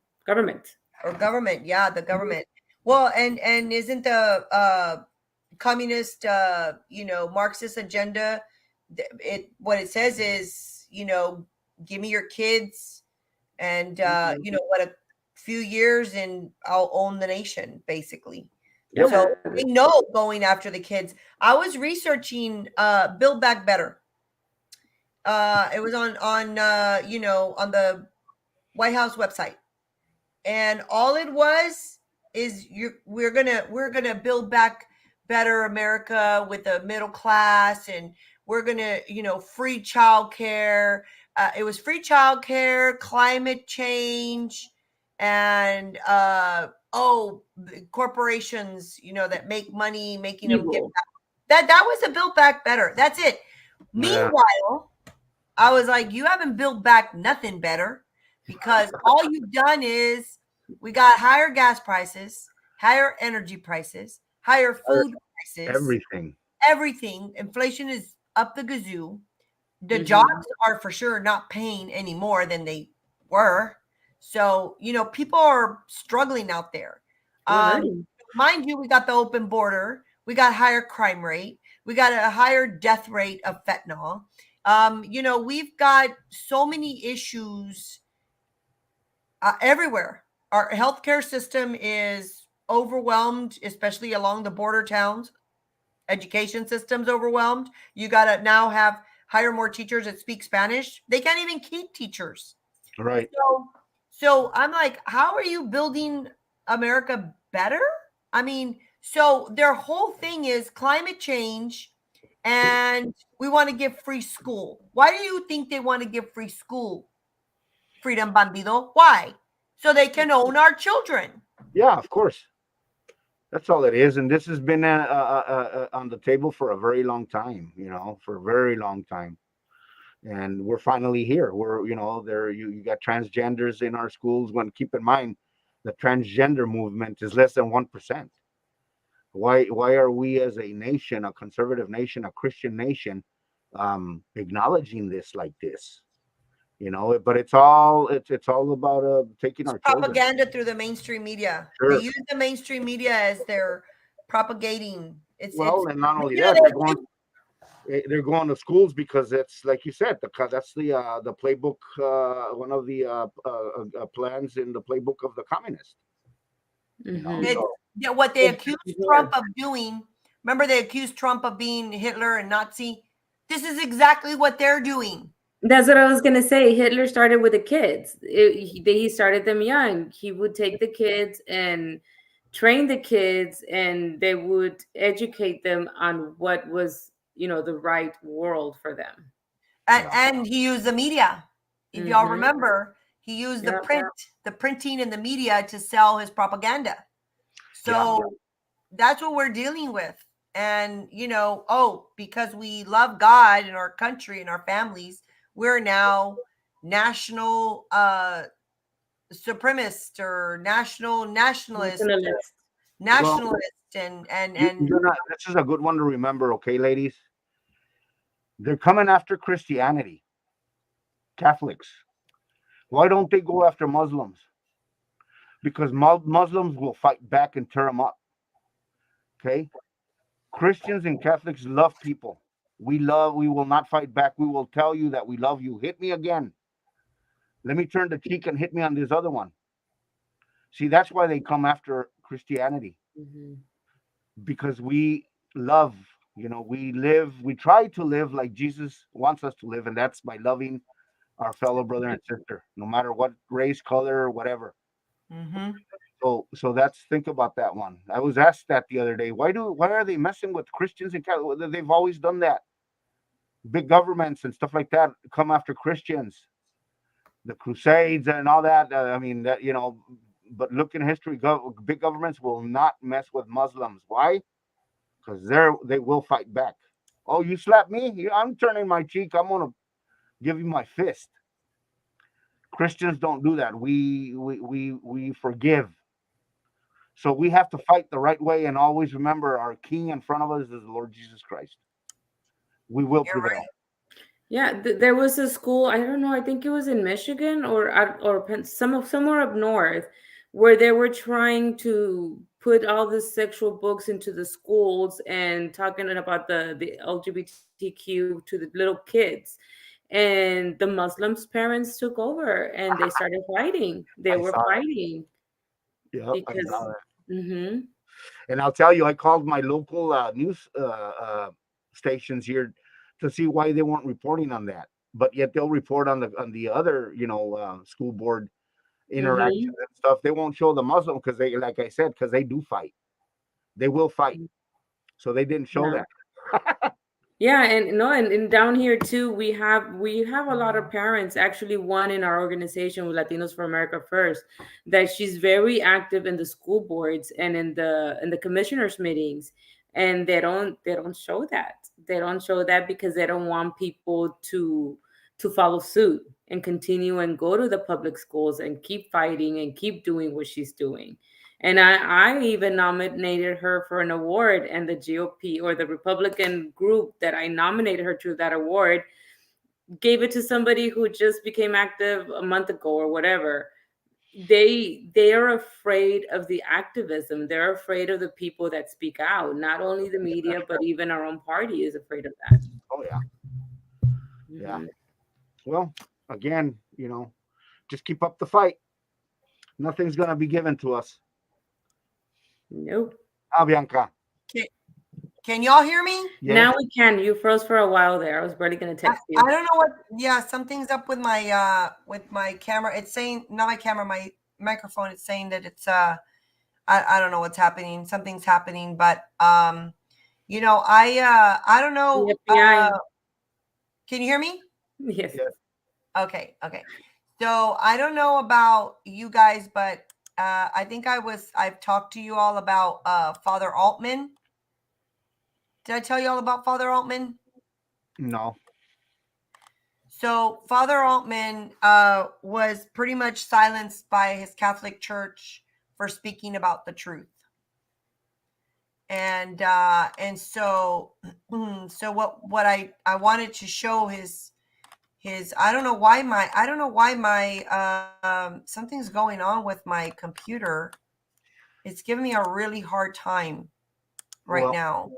Yeah, the government. Well, and isn't the communist, Marxist agenda, what it says is, give me your kids, and what, a few years and I'll own the nation, basically. Yep. So we know going after the kids. I was researching Build Back Better. It was on the White House website, and all it was is we're gonna build back better America with the middle class, and we're gonna free childcare. It was free childcare, climate change, and corporations that make money, making them get back. That was a Build Back Better. That's it. Meanwhile, I was like, you haven't built back nothing better, because all you've done is we got higher gas prices, higher energy prices, higher food prices, everything. Inflation is up the gazoo. The jobs are for sure not paying any more than they were. So, people are struggling out there. Mind you, we got the open border. We got higher crime rate. We got a higher death rate of fentanyl. We've got so many issues everywhere. Our healthcare system is overwhelmed, especially along the border towns. Education system's overwhelmed. You got to now have hire more teachers that speak Spanish. They can't even keep teachers. Right. So I'm like, how are you building America better? I mean, so their whole thing is climate change and we want to give free school. Why do you think they want to give free school? Freedom Bandido. Why? So they can own our children. Yeah, of course. That's all it is. And this has been on the table for a very long time, for a very long time. And we're finally here. We're, there you got transgenders in our schools. When keep in mind, the transgender movement is less than 1%. Why are we as a nation, a conservative nation, a Christian nation, acknowledging this like this? But it's all about taking our children. Propaganda through the mainstream media. Sure. They use the mainstream media as they're propagating. And not only that, they're going to schools because it's like you said, that's the playbook, one of the plans in the playbook of the communists. What they accused Trump of doing. Remember, they accused Trump of being Hitler and Nazi. This is exactly what they're doing. That's what I was going to say. Hitler started with the kids. He started them young. He would take the kids and train the kids, and they would educate them on what was, the right world for them. And he used the media. If y'all remember, he used the printing and the media to sell his propaganda. So that's what we're dealing with. And, because we love God and our country and our families, we're now national supremacist or nationalist, and this is a good one to remember, okay, ladies? They're coming after Christianity, Catholics. Why don't they go after Muslims? Because Muslims will fight back and tear them up. Okay, Christians and Catholics love people. We will not fight back. We will tell you that we love you. Hit me again. Let me turn the cheek and hit me on this other one. See, that's why they come after Christianity. Because we love, we try to live like Jesus wants us to live. And that's by loving our fellow brother and sister, no matter what race, color, or whatever. So think about that one. I was asked that the other day. Why are they messing with Christians and Catholics? They've always done that. Big governments and stuff like that come after Christians, the Crusades and all that. But look in history, big governments will not mess with Muslims. Why? Because they will fight back. Oh, you slap me? I'm turning my cheek. I'm gonna give you my fist. Christians don't do that. We forgive. So we have to fight the right way and always remember our King in front of us is the Lord Jesus Christ. We will prevail. Right. Yeah, there was a school, I don't know, I think it was in Michigan or somewhere up north, where they were trying to put all the sexual books into the schools and talking about the LGBTQ to the little kids. And the Muslims' parents took over and they started fighting. They were fighting. Yeah, because, and I'll tell you, I called my local news stations here to see why they weren't reporting on that, but yet they'll report on the other, school board interactions and stuff. They won't show the Muslim because they, like I said, because they do fight. They will fight, so they didn't show that. Yeah, and down here too, we have a lot of parents. Actually, one in our organization with Latinos for America First, that she's very active in the school boards and in the commissioners meetings, and they don't show that. They don't show that because they don't want people to follow suit and continue and go to the public schools and keep fighting and keep doing what she's doing. And I even nominated her for an award, and the GOP or the Republican group that I nominated her to that award gave it to somebody who just became active a month ago or whatever. They are afraid of the activism. They're afraid of the people that speak out. Not only the media, but even our own party is afraid of that. Oh yeah. Yeah. Well, again, just keep up the fight. Nothing's gonna be given to us. Nope. Bianca. Can y'all hear me? Yes. Now we can. You froze for a while there. I was barely going to text you. I don't know what. Yeah, something's up with my camera. It's saying, not my camera, my microphone. It's saying that it's I don't know what's happening. Something's happening, but you know, I don't know. The FBI. Can you hear me? Yes. Yes. Okay. So I don't know about you guys, but I think I've talked to you all about Father Altman. Did I tell you all about Father Altman? No. So Father Altman was pretty much silenced by his Catholic Church for speaking about the truth. And so what I wanted to show his I don't know why my something's going on with my computer. It's giving me a really hard time right now.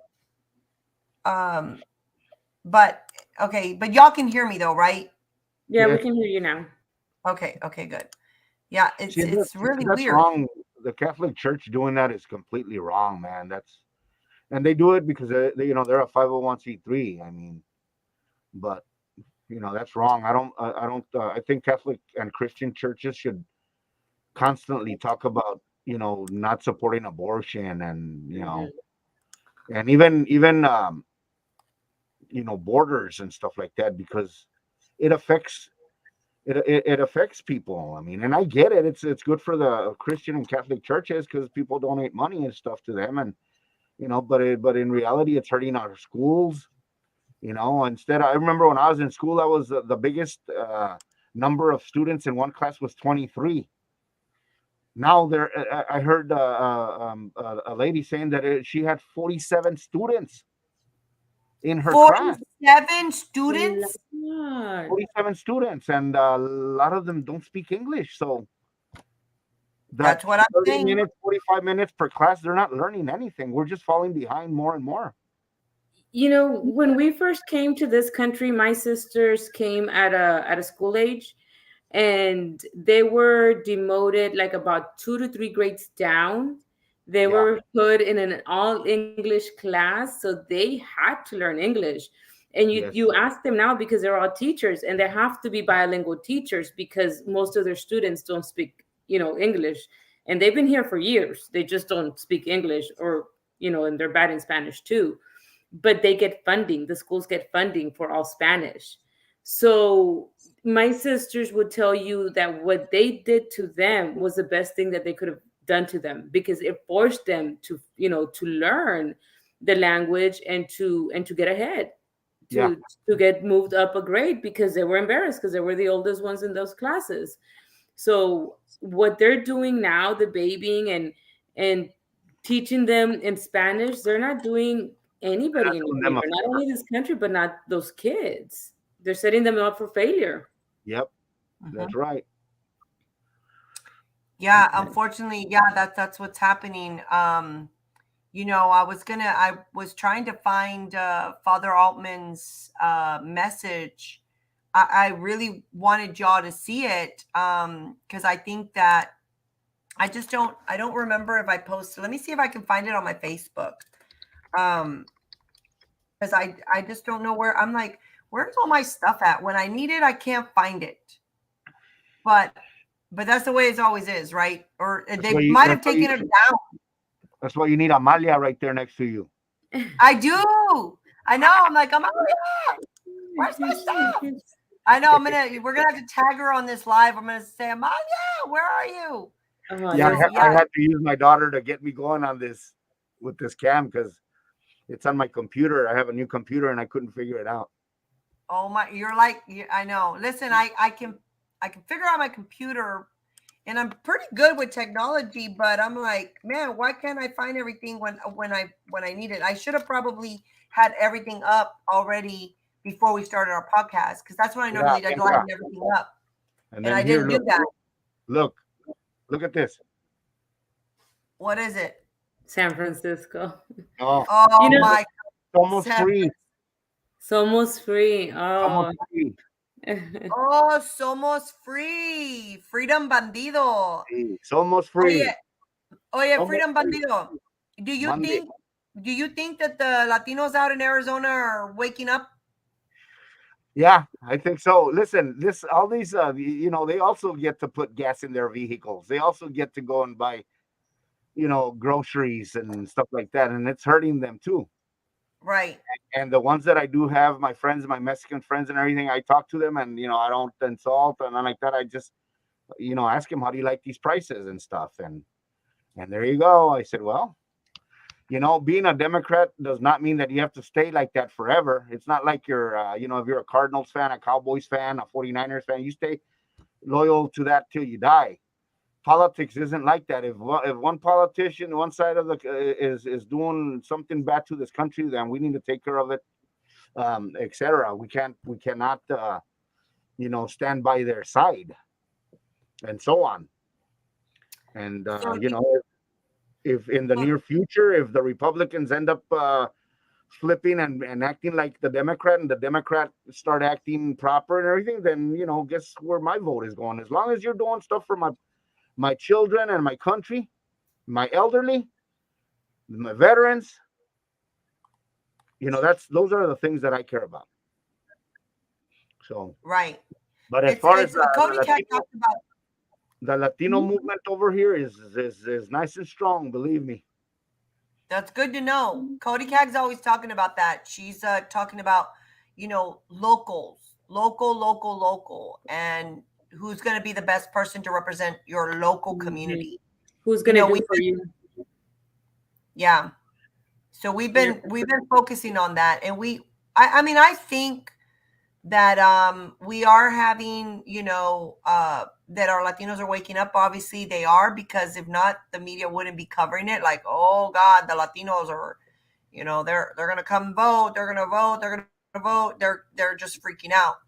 But okay, but y'all can hear me though, right? Yeah, Yes. we can hear you now. Okay, good. Yeah, it's really that's weird. wrong. The Catholic Church doing that is completely wrong, man. And they do it because they're a 501c3. I mean, but that's wrong. I think Catholic and Christian churches should constantly talk about not supporting abortion and and even borders and stuff like that, because it affects people. I mean, and I get it. It's good for the Christian and Catholic churches because people donate money and stuff to them, and but in reality, it's hurting our schools. Instead, I remember when I was in school, I was the biggest number of students in one class was 23. Now I heard a lady saying that she had 47 students in her class. 47 students? 47 students, and a lot of them don't speak English. So that's what I'm 30 saying. minutes, 45 minutes per class, they're not learning anything. We're just falling behind more and more. When we first came to this country, my sisters came at a school age, and they were demoted like about 2 to 3 grades down. They were put in an all English class, so they had to learn English. And you ask them now, because they're all teachers, and they have to be bilingual teachers because most of their students don't speak English, and they've been here for years. They just don't speak English, or and they're bad in Spanish too. But they get funding. The schools get funding for all Spanish. So my sisters would tell you that what they did to them was the best thing that they could have done to them, because it forced them to learn the language and to get ahead, to get moved up a grade, because they were embarrassed because they were the oldest ones in those classes. So what they're doing now, the babying and teaching them in Spanish, they're not doing anybody any favor. Not only this country, but not those kids. They're setting them up for failure. Yep, that's right. Yeah, unfortunately, that's what's happening. I was trying to find Father Altman's message. I really wanted y'all to see it because I think that I don't remember if I posted. Let me see if I can find it on my Facebook. Because I just don't know where. I'm like, where's all my stuff at? When I need it, I can't find it. But that's the way it always is, right? Or they might have taken it down. That's why you need Amalia right there next to you. I do. I know. I'm like, Amalia, where's my stuff? I know. We're gonna have to tag her on this live. I'm gonna say, Amalia, where are you? I had to use my daughter to get me going on this with this cam because it's on my computer. I have a new computer and I couldn't figure it out. Oh my! I know. Listen, I can figure out my computer, and I'm pretty good with technology. But I'm like, man, why can't I find everything when I need it? I should have probably had everything up already before we started our podcast, because that's when I normally line everything up. And I didn't do that. Look at this. What is it? San Francisco. Oh, my! Almost free. Somos free. Oh. Somos free. Somos free. Freedom Bandido. Sí, somos free. Oye, Freedom Bandido. Do you think Do you think that the Latinos out in Arizona are waking up? Yeah, I think so. Listen, all these they also get to put gas in their vehicles. They also get to go and buy, groceries and stuff like that, and it's hurting them too. Right. And the ones that I do have, my friends, my Mexican friends and everything, I talk to them, and I don't insult and like that. I just ask them, how do you like these prices and stuff, and there you go. I said, well, being a Democrat does not mean that you have to stay like that forever. It's not like you're, if you're a Cardinals fan, a Cowboys fan, a 49ers fan, you stay loyal to that till you die. Politics isn't like that. If one politician, one side of the is doing something bad to this country, then we need to take care of it, etc. We cannot, stand by their side, and so on. And if in the near future, if the Republicans end up flipping and acting like the Democrat, and the Democrat start acting proper and everything, then guess where my vote is going. As long as you're doing stuff for my children and my country, my elderly, my veterans, those are the things that I care about. So right. But as far as Cody talked about the Latino movement over here is nice and strong, believe me. That's good to know. Cody Cag's always talking about that. She's talking about, locals, local, and who's going to be the best person to represent your local community. Who's going to do for you? Yeah. So we've been focusing on that, and I think that we are having, that our Latinos are waking up. Obviously they are, because if not, the media wouldn't be covering it. Like, oh God, the Latinos are, they're going to come vote. They're going to vote. They're just freaking out.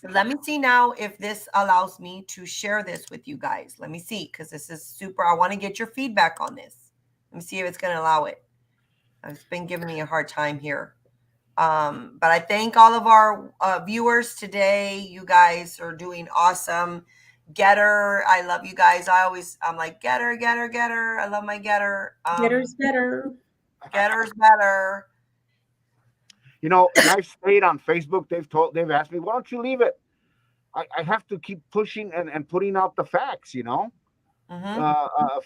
Let me see now if this allows me to share this with you guys. Let me see, because this is super. I want to get your feedback on this. Let me see if it's going to allow it. It's been giving me a hard time here. But I thank all of our viewers today. You guys are doing awesome. Getter, I love you guys. I'm like, Getter. I love my Getter. Getter's better. Getter's better. And I've stayed on Facebook. They've asked me, why don't you leave it? I have to keep pushing and putting out the facts.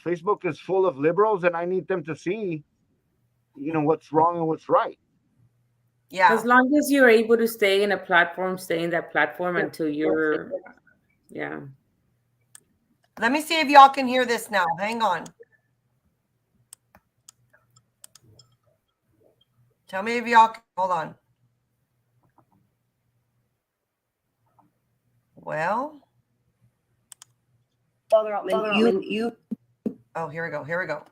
Facebook is full of liberals, and I need them to see, what's wrong and what's right. Yeah. As long as you're able to stay in a platform, stay in that platform until you're, yeah. Let me see if y'all can hear this now. Hang on. Tell me if y'all can. Hold on. Well. Father Altman, you. Oh, here we go.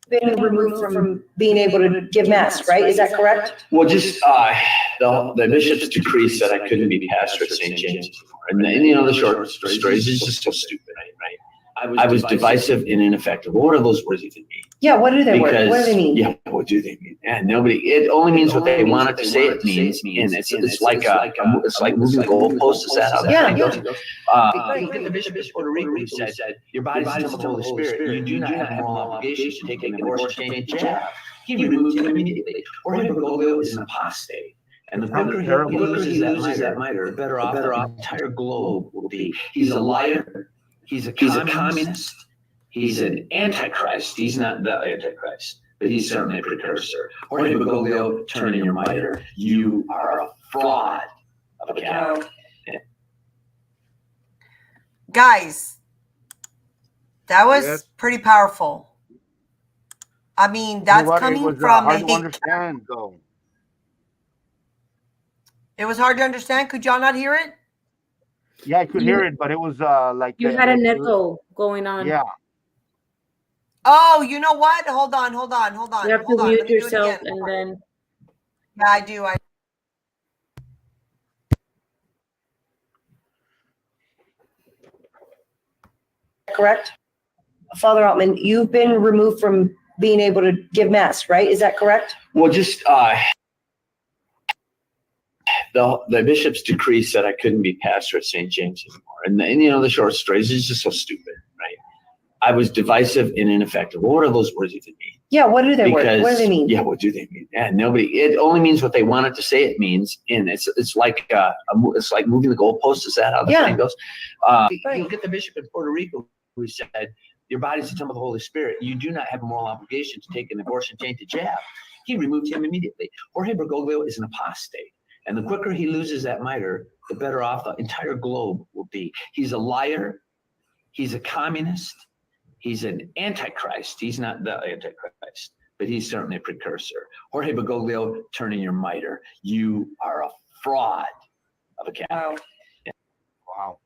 Been removed from being able to give mass, right? Is that correct? Well, just the bishop's decree said I couldn't be pastor at St. James anymore. And the short story is just so stupid, right? I was divisive and ineffective. What do those words even mean? Yeah, what do they mean? What do they mean? Yeah, what do they mean? And it only means what they want it to say it means. And it's like moving goalposts. Is that how that goes? The Bishop of Puerto Rico said, your body's the temple of the Holy Spirit. You do not have a moral obligation to take a divorce or change a job. He removes it immediately. Or Bergoglio is an apostate. And the quicker he loses that mitre, the better off the entire globe will be. He's a liar. He's a communist. He's an antichrist. He's not the antichrist, but he's certainly a precursor. Jorge Bergoglio, turn in your mitre. You are a fraud of a cow. Yeah. Guys, that was pretty powerful. I mean, that's coming from hard to understand, though. It was hard to understand. Could y'all not hear it? Yeah, I could hear it, but it was like you had an echo going on. Yeah. Oh, you know what? Hold on. You have to mute yourself and then. Yeah, I do. Correct? Father Altman, you've been removed from being able to give mass, right? Is that correct? Well, just the bishop's decree said I couldn't be pastor at St. James anymore. And the short story is just so stupid, right? I was divisive and ineffective. What do those words even mean? Yeah, what do they work? What do they mean? Yeah, what do they mean? Yeah, nobody. It only means what they wanted to say it means, and it's like moving the goalpost. Is that how the saying goes? You look at the bishop in Puerto Rico who said, "Your body's the temple of the Holy Spirit. You do not have a moral obligation to take an abortion-tainted jab." He removed him immediately. Jorge Bergoglio is an apostate, and the quicker he loses that mitre, the better off the entire globe will be. He's a liar. He's a communist. He's an antichrist. He's not the antichrist, but he's certainly a precursor. Jorge Bergoglio, turn in your mitre. You are a fraud of a Catholic. Wow.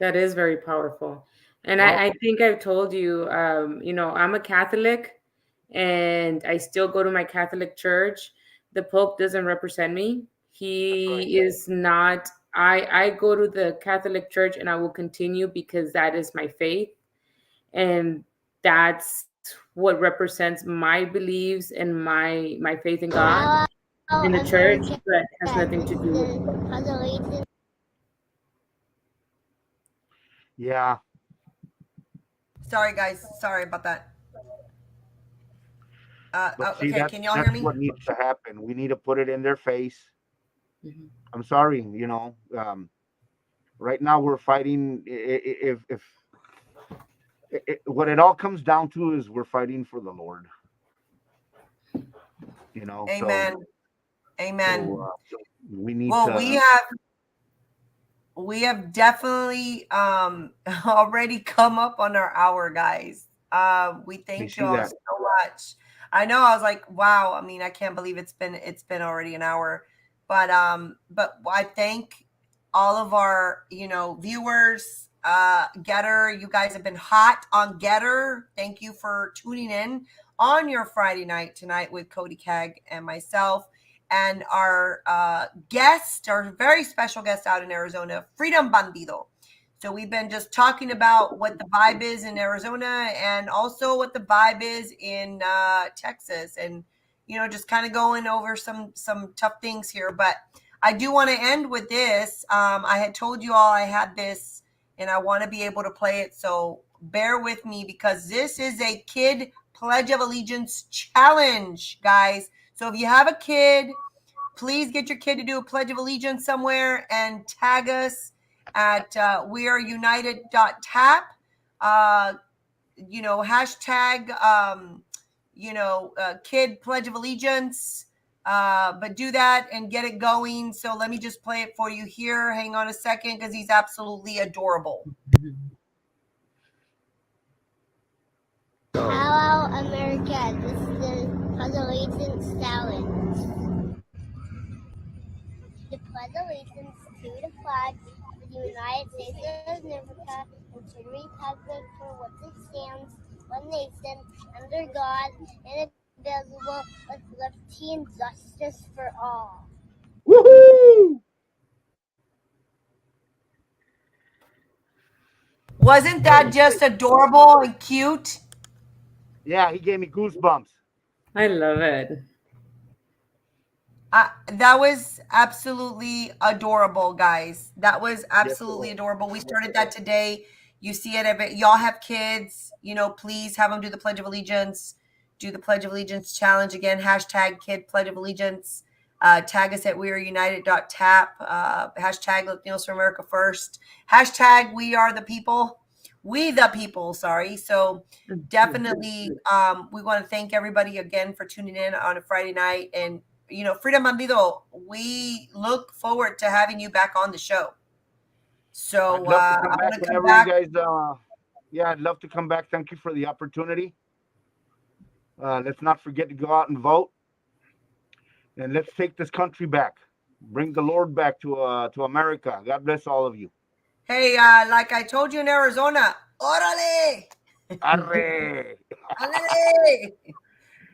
That is very powerful. And I think I've told you, I'm a Catholic and I still go to my Catholic church. The Pope doesn't represent me. He is not. I go to the Catholic Church and I will continue because that is my faith. And that's what represents my beliefs and my faith in God in the church, but has nothing to do with. Yeah. Sorry, guys. Sorry about that. See, okay, can y'all hear me? That's what needs to happen. We need to put it in their face. Mm-hmm. I'm sorry, right now we're fighting. If what it all comes down to is we're fighting for the Lord. Amen. Amen. So we need. Well, we have definitely already come up on our hour, guys. We thank you all so much. I know, I was like, wow. I mean, I can't believe it's been already an hour. But I thank all of our, viewers, Getter. You guys have been hot on Getter. Thank you for tuning in on your Friday night tonight with Cody Cagg and myself and our guest, our very special guest out in Arizona, Freedom Bandido. So we've been just talking about what the vibe is in Arizona and also what the vibe is in Texas, and just kind of going over some tough things here. But I do want to end with this. I had told you all I had this, and I want to be able to play it. So bear with me because this is a kid Pledge of Allegiance challenge, guys. So if you have a kid, please get your kid to do a Pledge of Allegiance somewhere and tag us at weareunited.tap. Hashtag, kid Pledge of Allegiance. But do that and get it going. So let me just play it for you here. Hang on a second because he's absolutely adorable. Hello, America. This is the Pledge of Allegiance challenge. The Pledge of Allegiance to the flag of the United States of America and to the republic for which it stands, one nation, under God, indivisible, with liberty and justice for all. Woohoo! Wasn't that just adorable and cute? Yeah, he gave me goosebumps. I love it. That was absolutely adorable, guys. That was absolutely adorable. We started that today. You see it. Y'all have kids, please have them do the Pledge of Allegiance. Do the Pledge of Allegiance challenge again. Hashtag kid Pledge of Allegiance. Tag us at weareunited.tap. Hashtag Latinos for America First. Hashtag we are the people. We the people, sorry. So definitely we want to thank everybody again for tuning in on a Friday night. And Freedom Bandido, we look forward to having you back on the show. So I'd love to come back whenever you guys. I'd love to come back. Thank you for the opportunity. Let's not forget to go out and vote, and let's take this country back. Bring the Lord back to America. God bless all of you. Hey, like I told you in Arizona, órale, arre, órale,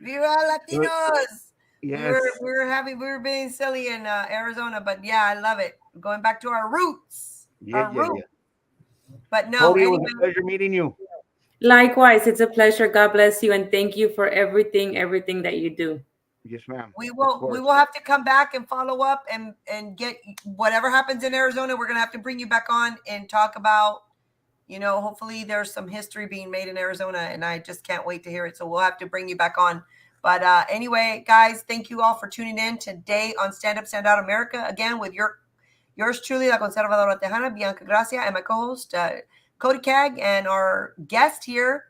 viva Latinos. Yes. We were being silly in Arizona, but yeah, I love it. Going back to our roots. Yeah. But no, Cody, it was a pleasure meeting you. Likewise, it's a pleasure. God bless you, and thank you for everything that you do. Yes, ma'am. We will have to come back and follow up and get whatever happens in Arizona. We're gonna have to bring you back on and talk about you know, hopefully there's some history being made in Arizona, and I just can't wait to hear it. So we'll have to bring you back on. But anyway, guys, thank you all for tuning in today on Stand Up, Stand Out America. Again, with yours truly, La Conservadora Tejana, Bianca Gracia, and my co-host, Codi Cag, and our guest here,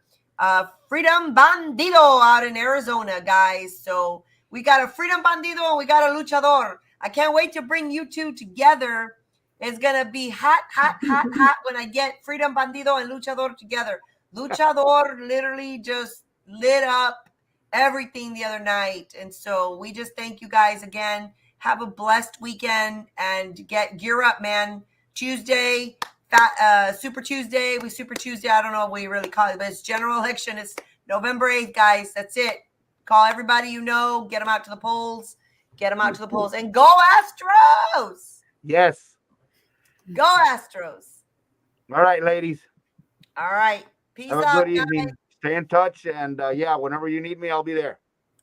Freedom Bandido out in Arizona, guys. So we got a Freedom Bandido and we got a Luchador. I can't wait to bring you two together. It's going to be hot, hot, hot, hot when I get Freedom Bandido and Luchador together. Luchador literally just lit up everything the other night. And so we just thank you guys again. Have a blessed weekend and gear up, man. Tuesday, Super Tuesday. Super Tuesday. I don't know what we really call it, but it's general election. It's November 8th, guys. That's it. Call everybody you know. Get them out to the polls. Get them out to the polls. And go Astros. Yes. Go Astros. All right, ladies. All right. Peace Have out, a good evening. guys. Stay in touch. And yeah, whenever you need me, I'll be there.